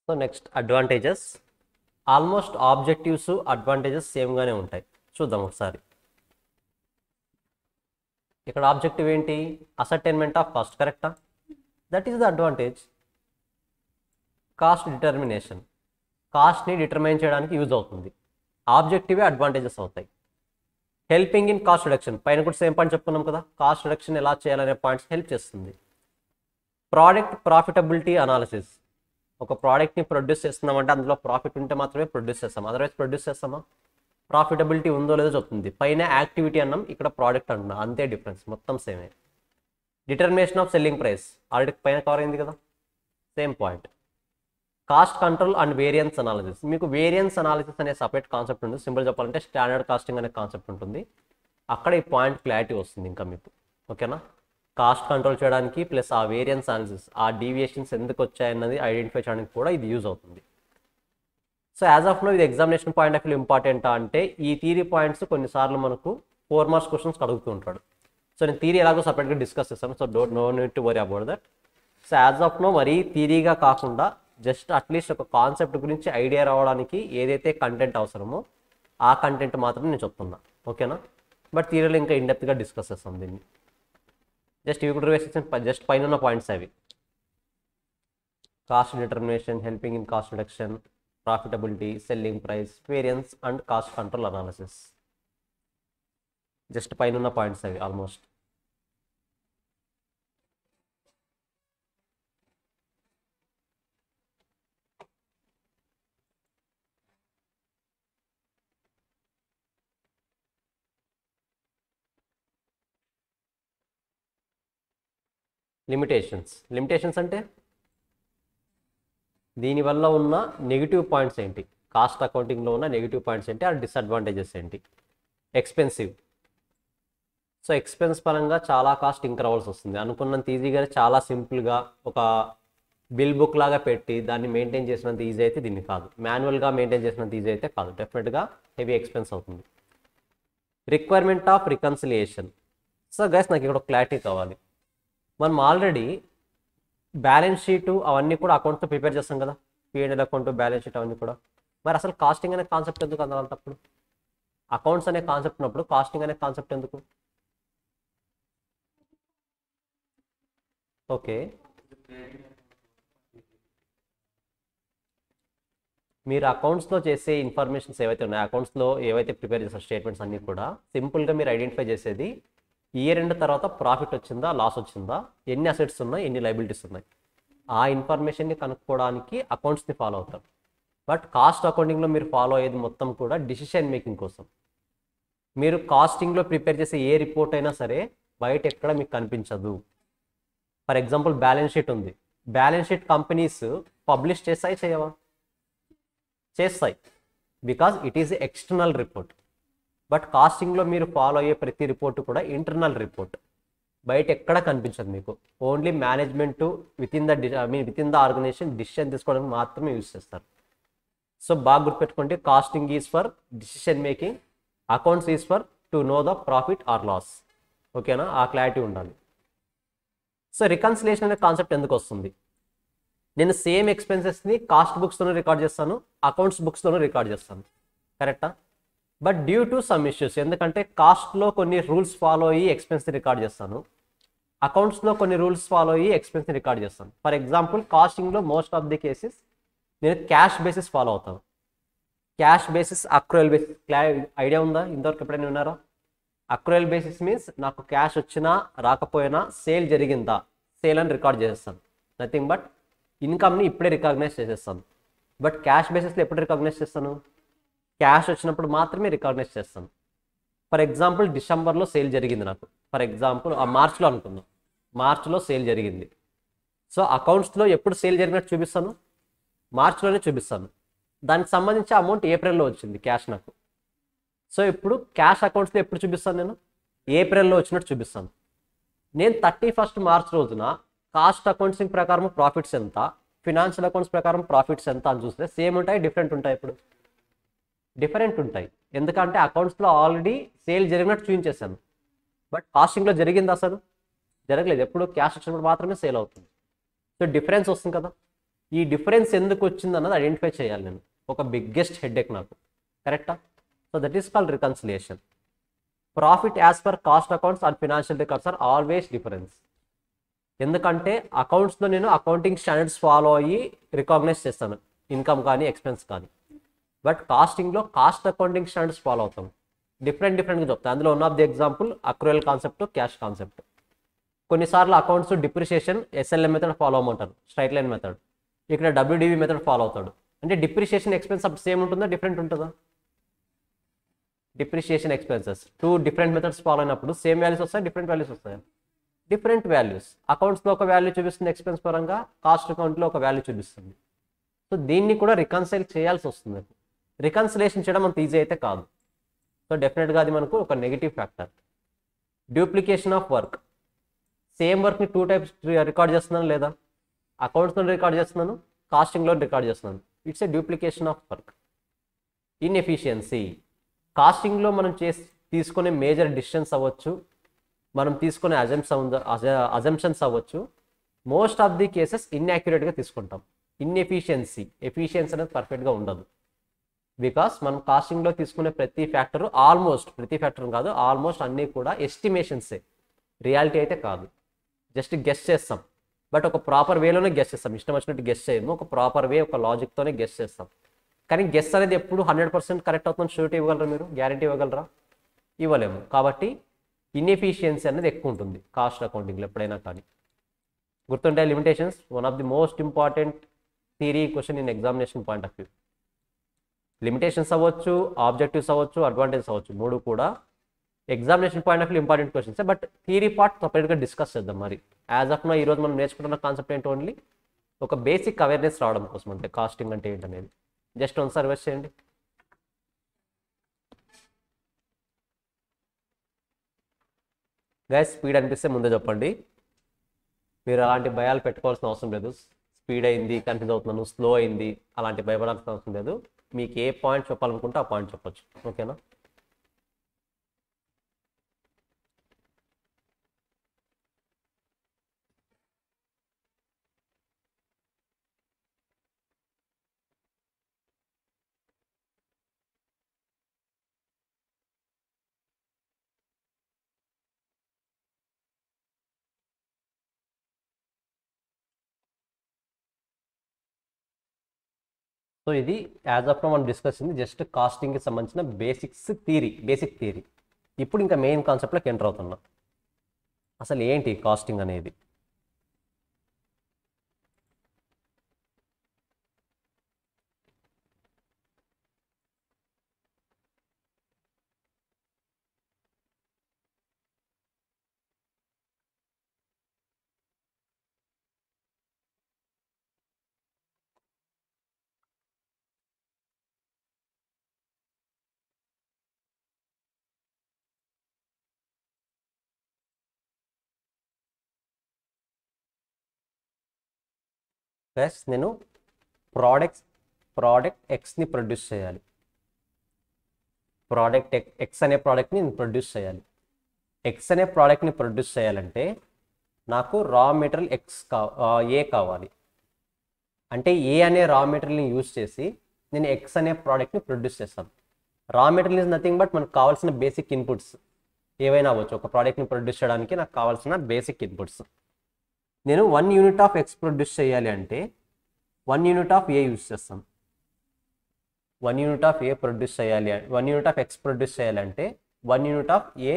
So next advantages. Almost objectives advantages సేమ్గానే ఉంటాయి. చూద్దాం ఒకసారి. ఇక్కడ ఆబ్జెక్టివ్ ఏంటి? అసర్టైన్మెంట్ ఆఫ్ కాస్ట్, కరెక్టా? That is the advantage. Cost determination, కాస్ట్ని డిటర్మైన్ చేయడానికి యూజ్ అవుతుంది. ఆబ్జెక్టివే అడ్వాంటేజెస్ అవుతాయి. హెల్పింగ్ ఇన్ కాస్ట్ రిడక్షన్, పైన కూడా సేమ్ పాయింట్ చెప్పుకున్నాం కదా, కాస్ట్ రిడక్షన్ ఎలా చేయాలనే పాయింట్స్ హెల్ప్ చేస్తుంది. ప్రోడక్ట్ ప్రాఫిటబిలిటీ అనాలిసిస్, ఒక ప్రోడక్ట్ని ప్రొడ్యూస్ చేస్తున్నామంటే అందులో ప్రాఫిట్ ఉంటే మాత్రమే ప్రొడ్యూస్ చేస్తాం, అదర్వైజ్ ప్రొడ్యూస్ చేస్తామా? ప్రాఫిటబిలిటీ ఉందో లేదో చెప్తుంది. పైన యాక్టివిటీ అన్నాం, ఇక్కడ ప్రోడక్ట్ అంటున్నాం, అంతే డిఫరెన్స్, మొత్తం సేమే. Determination of selling price already పైన కవర్ అయింది కదా, same point. Cost control and variance analysis, మీకు వేరియన్స్ అనాలిసిస్ అనే సపరేట్ కాన్సెప్ట్ ఉంది. సింపుల్ చెప్పాలంటే స్టాండర్డ్ కాస్టింగ్ అనే కాన్సెప్ట్ ఉంటుంది, అక్కడ ఈ పాయింట్ క్లారిటీ వస్తుంది ఇంకా మీకు, ఓకేనా? కాస్ట్ కంట్రోల్ చేయడానికి ప్లస్ ఆ వేరియన్స్ అనాలిసిస్, ఆ డీవియేషన్స్ ఎందుకు వచ్చాయన్నది ఐడెంటిఫై చేయడానికి కూడా ఇది యూజ్ అవుతుంది. సో యాజ్ ఆఫ్ నో ఇది ఎగ్జామినేషన్ పాయింట్ ఆఫ్ వ్యూ ఇంపార్టెంటా అంటే, ఈ థియరీ పాయింట్స్ కొన్నిసార్లు మనకు 4 మార్క్స్ క్వశ్చన్స్ అడుగుతూ ఉంటాడు. సో నేను థియరీ ఎలాగో సపరేట్గా డిస్కస్ చేస్తాను, so no need to worry about that. So as of now మరీ థియరీగా కాకుండా జస్ట్ అట్లీస్ట్ ఒక కాన్సెప్ట్ గురించి ఐడియా రావడానికి ఏదైతే కంటెంట్ అవసరమో ఆ కంటెంట్ మాత్రం నేను చెప్తున్నా, ఓకేనా? బట్ థియరీలో ఇంకా ఇన్డెప్త్గా డిస్కస్ చేస్తాం దీన్ని. జస్ట్ ఇవి కూడా జస్ట్ పైన ఉన్న పాయింట్స్ అవి. Cost determination, helping in cost reduction, profitability, selling price, variance and cost control analysis, just పైన ఉన్న పాయింట్స్ అవి ఆల్మోస్ట్. లిమిటేషన్స్ అంటే దీనివల్ల ఉన్న నెగిటివ్ పాయింట్స్ ఏంటి, కాస్ట్ అకౌంటింగ్లో ఉన్న నెగిటివ్ పాయింట్స్ ఏంటి, ఆ డిసడ్వాంటేజెస్ ఏంటి. ఎక్స్పెన్సివ్. సో ఎక్స్పెన్స్ పరంగా చాలా కాస్ట్ ఇంకర్ అవ్వాల్సి వస్తుంది. అనుకున్నంత ఈజీగా చాలా సింపుల్గా ఒక బిల్ బుక్ లాగా పెట్టి దాన్ని మెయింటైన్ చేసినంత ఈజీ అయితే దీన్ని కాదు. మాన్యువల్గా మెయింటైన్ చేసినంత ఈజీ అయితే కాదు, డెఫినెట్గా హెవీ ఎక్స్పెన్స్ అవుతుంది. Requirement of reconciliation. So guys నాకు ఇక్కడ క్లారిటీ కావాలి. మనం ఆల్రెడీ బ్యాలెన్స్ షీటు అవన్నీ కూడా అకౌంట్తో ప్రిపేర్ చేస్తాం కదా, P&L అకౌంట్, బ్యాలెన్స్ షీట్ అవన్నీ కూడా. మరి అసలు కాస్టింగ్ అనే కాన్సెప్ట్ ఎందుకు అంతప్పుడు? అకౌంట్స్ అనే కాన్సెప్ట్ ఉన్నప్పుడు కాస్టింగ్ అనే కాన్సెప్ట్ ఎందుకు? ఓకే, మీరు అకౌంట్స్లో చేసే ఇన్ఫర్మేషన్స్ ఏవైతే ఉన్నాయో, అకౌంట్స్లో ఏవైతే ప్రిపేర్ చేస్తారు స్టేట్మెంట్స్ అన్నీ కూడా సింపుల్గా మీరు ఐడెంటిఫై చేసేది ఇయర్ ఎండ్ తర్వాత ప్రాఫిట్ వచ్చిందా, లాస్ వచ్చిందా, ఎన్ని అసెట్స్ ఉన్నాయి, ఎన్ని లైబిలిటీస్ ఉన్నాయి, ఆ ఇన్ఫర్మేషన్ని కనుక్కోవడానికి అకౌంట్స్ని ఫాలో అవుతారు. బట్ కాస్ట్ అకౌంటింగ్లో మీరు ఫాలో అయ్యేది మొత్తం కూడా డిసిషన్ మేకింగ్ కోసం. మీరు కాస్టింగ్లో ప్రిపేర్ చేసే ఏ రిపోర్ట్ అయినా సరే బయట ఎక్కడ మీకు కనిపించదు. ఫర్ ఎగ్జాంపుల్ బ్యాలెన్స్ షీట్ ఉంది, బ్యాలెన్స్ షీట్ కంపెనీస్ పబ్లిష్ చేస్తాయి చేయవా? చేస్తాయి, because it is external report. But కాస్టింగ్లో మీరు ఫాలో అయ్యే ప్రతి రిపోర్ట్ కూడా ఇంటర్నల్ రిపోర్ట్, బయట ఎక్కడ కనిపించదు మీకు. Only management within the organization decision తీసుకోవడానికి మాత్రమే యూజ్ చేస్తారు. సో బాగా గుర్తుపెట్టుకోండి, costing is for decision making, accounts is for to know the profit or loss. ఓకేనా, ఆ క్లారిటీ ఉండాలి. సో రికన్సిలేషన్ అనే కాన్సెప్ట్ ఎందుకు వస్తుంది? నేను సేమ్ ఎక్స్పెన్సెస్ని కాస్ట్ బుక్స్తోనే రికార్డ్ చేస్తాను, అకౌంట్స్ బుక్స్తోనే రికార్డ్ చేస్తాను, కరెక్టా? But due to some issues, ఎందుకంటే కాస్ట్లో కొన్ని రూల్స్ ఫాలో అయ్యి ఎక్స్పెన్స్ని రికార్డ్ చేస్తాను, అకౌంట్స్లో కొన్ని రూల్స్ ఫాలో అయ్యి ఎక్స్పెన్స్ని రికార్డ్ చేస్తాను. ఫర్ ఎగ్జాంపుల్ కాస్టింగ్లో మోస్ట్ ఆఫ్ ది కేసెస్ నేను క్యాష్ బేసిస్ ఫాలో అవుతాను. Cash basis, accrual basis idea ఉందా? ఇంతవరకు ఎప్పుడైనా విన్నారా? అక్రూయల్ బేసిస్ మీన్స్ నాకు క్యాష్ వచ్చినా రాకపోయినా సేల్ జరిగిందా, సేల్ అని రికార్డ్ చేసేస్తాను. నథింగ్ బట్ ఇన్కమ్ని ఇప్పుడే రికగ్నైజ్ చేసేస్తాను. బట్ క్యాష్ బేసిస్లో ఎప్పుడు రికగ్నైజ్ చేస్తాను? క్యాష్ వచ్చినప్పుడు మాత్రమే రికగ్నైజ్ చేస్తాను. ఫర్ ఎగ్జాంపుల్ డిసెంబర్లో సేల్ జరిగింది నాకు, ఫర్ ఎగ్జాంపుల్ మార్చ్లో అనుకుందాం, మార్చ్లో సేల్ జరిగింది. సో అకౌంట్స్లో ఎప్పుడు సేల్ జరిగినట్టు చూపిస్తాను? మార్చ్లోనే చూపిస్తాను. దానికి సంబంధించి అమౌంట్ ఏప్రిల్లో వచ్చింది క్యాష్ నాకు. సో ఇప్పుడు క్యాష్ అకౌంట్స్లో ఎప్పుడు చూపిస్తాను? నేను ఏప్రిల్లో వచ్చినట్టు చూపిస్తాను. నేను 31 మార్చ్ రోజున కాస్ట్ అకౌంట్సింగ్ ప్రకారం ప్రాఫిట్స్ ఎంత, ఫినాన్షియల్ అకౌంట్స్ ప్రకారం ప్రాఫిట్స్ ఎంత అని చూస్తే సేమ్ ఉంటాయి, డిఫరెంట్ ఉంటాయి? ఇప్పుడు డిఫరెంట్ ఉంటాయి, ఎందుకంటే అకౌంట్స్లో ఆల్రెడీ సేల్ జరిగినట్టు చూపించేశాను. బట్ కాస్టింగ్లో జరిగింది అసలు జరగలేదు, ఎప్పుడు క్యాష్ వచ్చినప్పుడు మాత్రమే సేల్ అవుతుంది. సో డిఫరెన్స్ వస్తుంది కదా. ఈ డిఫరెన్స్ ఎందుకు వచ్చింది అన్నది ఐడెంటిఫై చేయాలి నేను, ఒక బిగ్గెస్ట్ హెడ్ఏక్ నాకు, కరెక్టా? So that is called reconciliation. Profit as per cost accounts and financial records are always difference. ఎందుకంటే అకౌంట్స్లో నేను అకౌంటింగ్ స్టాండర్డ్స్ ఫాలో అయ్యి రికగ్నైజ్ చేస్తాను ఇన్కమ్ కానీ ఎక్స్పెన్స్ కానీ. బట్ కాస్టింగ్లో కాస్ట్ అకౌంటింగ్ స్టాండర్డ్స్ ఫాలో అవుతాం, డిఫరెంట్గా చెప్తాను. అందులో one of the example accrual concept, cash concept. కొన్నిసార్లు accounts depreciation SLM method follow అవ్వమంటారు, స్ట్రైట్ లైన్ మెథడ్. ఇక్కడ WDV మెథడ్ ఫాలో అవుతాడు. అంటే డిప్రిషియేషన్ ఎక్స్పెన్స్ అప్పుడు సేమ్ ఉంటుందా, డిఫరెంట్ ఉంటుందా? Depreciation expenses 2 different methods follow అయినప్పుడు సేమ్ వాల్యూస్ వస్తాయి, డిఫరెంట్ వాల్యూస్ వస్తాయి? Different values. అకౌంట్స్లో ఒక వాల్యూ చూపిస్తుంది ఎక్స్పెన్స్ పరంగా, కాస్ట్ అకౌంట్లో ఒక వాల్యూ చూపిస్తుంది. సో దీన్ని కూడా రికన్సైల్ చేయాల్సి వస్తుంది. రికన్సిలేషన్ చేయడం అంత ఈజీ అయితే కాదు. సో డెఫినెట్గా అది మనకు ఒక negative factor. Duplication of work. Same వర్క్ని 2 టైప్స్ రికార్డ్ చేస్తున్నాను లేదా? అకౌంట్స్లో రికార్డ్ చేస్తున్నాను, కాస్టింగ్లో రికార్డ్ చేస్తున్నాను. It's a duplication of work. Inefficiency. కాస్టింగ్లో మనం తీసుకునే మేజర్ డిసిషన్స్ అవ్వచ్చు, మనం తీసుకునే అజంప్షన్స్ అవ్వచ్చు, మోస్ట్ ఆఫ్ ది కేసెస్ ఇన్యాక్యురేట్గా తీసుకుంటాం. ఇన్ఎఫిషియన్సీ అనేది పర్ఫెక్ట్గా ఉండదు. బికాస్ మనం కాస్టింగ్లో తీసుకునే ప్రతి ఫ్యాక్టర్, ప్రతి ఫ్యాక్టర్ కాదు, ఆల్మోస్ట్ అన్నీ కూడా ఎస్టిమేషన్సే, రియాలిటీ అయితే కాదు. జస్ట్ గెస్ చేస్తాం, బట్ ఒక ప్రాపర్ వేలోనే గెస్ చేస్తాం. ఇష్టం వచ్చినట్టు గెస్ చేయము, ఒక ప్రాపర్ వే, ఒక లాజిక్తోనే గెస్ చేస్తాం. కానీ గెస్ అనేది ఎప్పుడు 100% కరెక్ట్ అవుతుందని షూరిటీ ఇవ్వగలరా? మీరు గ్యారంటీ ఇవ్వగలరా? ఇవ్వలేము. కాబట్టి ఇన్ఎఫిషియన్సీ అనేది ఎక్కువ ఉంటుంది కాస్ట్ అకౌంటింగ్లో ఎప్పుడైనా. కానీ గుర్తుంటాయి limitations. One of the most important theory question in examination point of view. Limitations అవ్వచ్చు, ఆబ్జెక్టివ్స్ అవ్వచ్చు, అడ్వాంటేజెస్ అవ్వచ్చు, 3 కూడా examination point of view important questions. But theory part సపరేట్గా డిస్కస్ చేద్దాం. మరి యాజ్ ఆఫ్ నా ఈరోజు మనం నేర్చుకుంటున్న కాన్సెప్ట్ ఏంటి? ఓన్లీ ఒక బేసిక్ అవేర్నెస్ రావడం కోసం అంటే కాస్టింగ్ అంటే ఏంటనేది జస్ట్ ఒకసారి రివర్స్ చేయండి. గైస్ స్పీడ్ అనిపిస్తే ముందే చెప్పండి, మీరు అలాంటి భయాలు పెట్టుకోవాల్సిన అవసరం లేదు. స్పీడ్ అయింది, కన్ఫ్యూజ్ అవుతున్నాను, స్లో అయింది, అలాంటి భయపడాల్సిన అవసరం లేదు. మీకు ఏ పాయింట్ చెప్పాలనుకుంటే ఆ పాయింట్ చెప్పొచ్చు. ఓకేనా? సో ఇది యాజ్ ఆఫ్ మనం డిస్కస్ చేసింది జస్ట్ కాస్టింగ్కి సంబంధించిన బేసిక్ థియరీ. ఇప్పుడు ఇంకా మెయిన్ కాన్సెప్ట్లోకి ఎంటర్ అవుతున్నా. అసలు ఏంటి కాస్టింగ్ అనేది? ప్లస్ నేను ప్రోడక్ట్ ఎక్స్ని ప్రొడ్యూస్ చేయాలి. ప్రోడక్ట్ ఎక్స్ అనే ప్రోడక్ట్ని నేను ప్రొడ్యూస్ చేయాలి. ఎక్స్ అనే ప్రోడక్ట్ని ప్రొడ్యూస్ చేయాలంటే నాకు రా మెటీరియల్ ఏ కావాలి. అంటే ఏ అనే రా మెటీరియల్ని యూజ్ చేసి నేను ఎక్స్ అనే ప్రోడక్ట్ని ప్రొడ్యూస్ చేస్తాను. Raw material is nothing but మనకు కావాల్సిన బేసిక్ ఇన్పుట్స్ ఏవైనా అవ్వచ్చు. ఒక ప్రోడక్ట్ని ప్రొడ్యూస్ చేయడానికి నాకు కావాల్సిన బేసిక్ ఇన్పుట్స్. నేను 1 యూనిట్ ఆఫ్ ఎక్స్ ప్రొడ్యూస్ చేయాలి అంటే 1 యూనిట్ ఆఫ్ ఏ యూజ్ చేస్తాను. 1 యూనిట్ ఆఫ్ ఏ ప్రొడ్యూస్ చేయాలి, 1 యూనిట్ ఆఫ్ ఎక్స్ ప్రొడ్యూస్ చేయాలంటే 1 యూనిట్ ఆఫ్ ఏ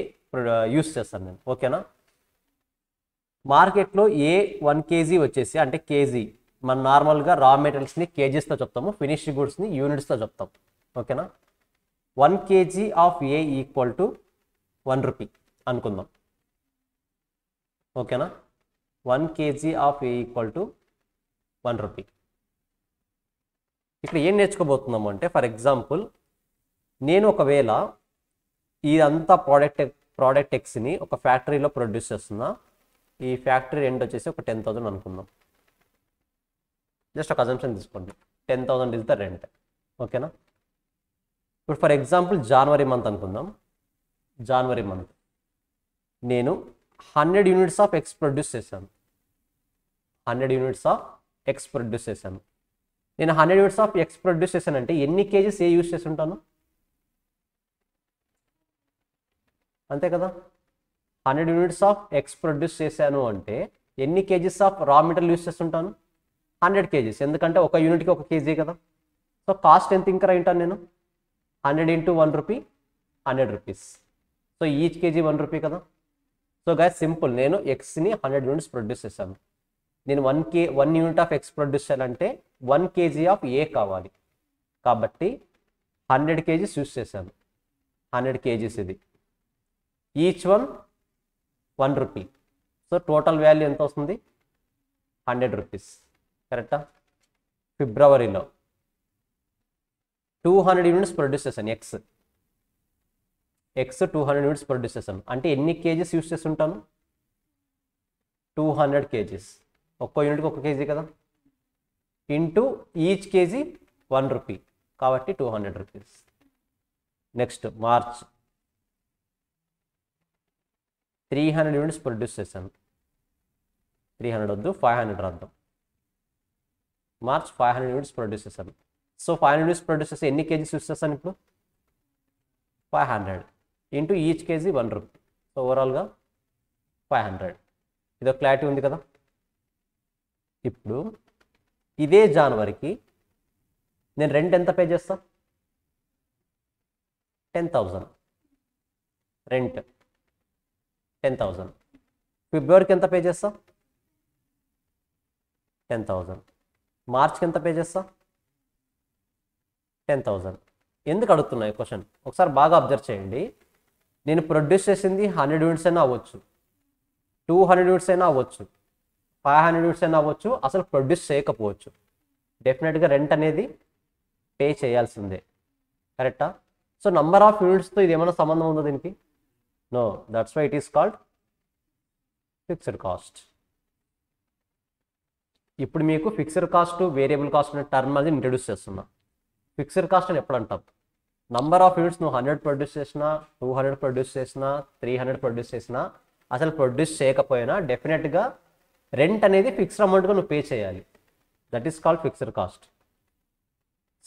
యూజ్ చేస్తాను నేను. ఓకేనా? మార్కెట్లో ఏ 1 kg వచ్చేసి అంటే కేజీ, మన నార్మల్గా రా మెటీరియల్స్ని కేజీస్తో చెప్తాము, ఫినిష్డ్ గుడ్స్ని యూనిట్స్తో చెప్తాం. ఓకేనా? 1 kg of A equal to 1 rupee అనుకుందాం. ఓకేనా? 1 kg of A equal to 1 rupee. ఇక్కడ ఏం నేర్చుకోబోతున్నాము అంటే, ఫర్ ఎగ్జాంపుల్ నేను ఒకవేళ ఇదంతా ప్రోడక్ట్ ఎక్స్ని ఒక ఫ్యాక్టరీలో ప్రొడ్యూస్ చేస్తున్నా. ఈ ఫ్యాక్టరీ రెంట్ వచ్చేసి ఒక 10,000 అనుకుందాం. జస్ట్ ఒక అజంప్షన్ తీసుకోండి, 10,000 ఇస్ ద రెంట్. ఓకేనా? ఇప్పుడు ఫర్ ఎగ్జాంపుల్ జనవరి మంత్ అనుకుందాం. జనవరి మంత్ నేను 100 యూనిట్స్ ఆఫ్ ఎక్స్ ప్రొడ్యూస్ చేశాను. 100 యూనిట్స్ ఆఫ్ ఎక్స్ ప్రొడ్యూస్ చేశాను. నేను 100 యూనిట్స్ ఆఫ్ ఎక్స్ ప్రొడ్యూస్ చేశానంటే ఎన్ని కేజీస్ ఏ యూజ్ చేసి ఉంటాను? అంతే కదా? 100 యూనిట్స్ ఆఫ్ ఎక్స్ ప్రొడ్యూస్ చేశాను అంటే ఎన్ని kgs of raw material use చేస్తుంటాను? 100 కేజీస్. ఎందుకంటే ఒక యూనిట్కి 1 కేజీ కదా. సో కాస్ట్ ఎంత ఇంకా ఉంటాను నేను? 100 into 1 rupee, 100 rupees. So each KG 1 rupee కదా. సో గైస్ సింపుల్, నేను ఎక్స్ని 100 యూనిట్స్ ప్రొడ్యూస్ చేశాను. నేను 1 యూనిట్ ఆఫ్ ఎక్స్ ప్రొడ్యూస్ చేయాలంటే 1 kg ఆఫ్ ఏ కావాలి. కాబట్టి 100 kgs యూజ్ చేశాను. 100 kgs ఇది. Each one 1 rupee. So total value ఎంత వస్తుంది? 100 రూపీస్. కరెక్టా? ఫిబ్రవరిలో 200 యూనిట్స్ ప్రొడ్యూస్ చేశాను. ఎక్స్ 200 యూనిట్స్ ప్రొడ్యూస్ చేశాను అంటే ఎన్ని కేజీస్ యూజ్ చేస్తుంటాను? 200 కేజీస్. ఒక్కో యూనిట్కి 1 కేజీ కదా. ఇంటూ ఈచ్ కేజీ 1 రూపీ, కాబట్టి 200 rupees. Next March 300 units produce చేశాను. 300 వద్దు, 500 రాద్దాం. మార్చ్ 500 యూనిట్స్ ప్రొడ్యూస్ చేశాను. సో 500 యూనిట్స్ ప్రొడ్యూస్ చేస్తే ఎన్ని కేజీస్ యూజ్ చేస్తాను ఇప్పుడు? 500 into each KG 1 rupee. So ఓవరాల్గా 500. ఇదో క్లారిటీ ఉంది కదా. ఇప్పుడు ఇదే జనవరికి నేను రెంట్ ఎంత పే చేస్తా? 10,000 రెంట్. 10,000. ఫిబ్రవరికి ఎంత పే చేస్తా? 10,000. మార్చ్కి ఎంత పే చేస్తా? 10,000. ఎందుకు అడుగుతున్నాయి క్వశ్చన్? ఒకసారి బాగా అబ్జర్వ్ చేయండి. నేను ప్రొడ్యూస్ చేసింది 100 యూనిట్స్ అయినా అవ్వచ్చు, 200 యూనిట్స్ అయినా అవ్వచ్చు, 500 యూనిట్స్ అయినా అవ్వచ్చు, అసలు ప్రొడ్యూస్ చేయకపోవచ్చు. డెఫినెట్గా రెంట్ అనేది పే చేయాల్సిందే. కరెక్టా? సో నంబర్ ఆఫ్ యూనిట్స్తో ఇది ఏమైనా సంబంధం ఉందో దీనికి? No. That's why it is called fixed cost. ఇప్పుడు మీకు ఫిక్స్డ్ కాస్ట్, వేరియబుల్ కాస్ట్ అనే టర్మ్ అది ఇంట్రడ్యూస్ చేస్తున్నా. ఫిక్స్డ్ కాస్ట్ అని ఎప్పుడు అంటాం? నంబర్ ఆఫ్ యూనిట్స్ నువ్వు 100 ప్రొడ్యూస్ చేసినా, 200 ప్రొడ్యూస్ చేసినా, 300 ప్రొడ్యూస్ చేసినా, అసలు ప్రొడ్యూస్ చేయకపోయినా డెఫినెట్గా రెంట్ అనేది ఫిక్స్డ్ అమౌంట్గా నువ్వు పే చేయాలి. That is called fixed cost.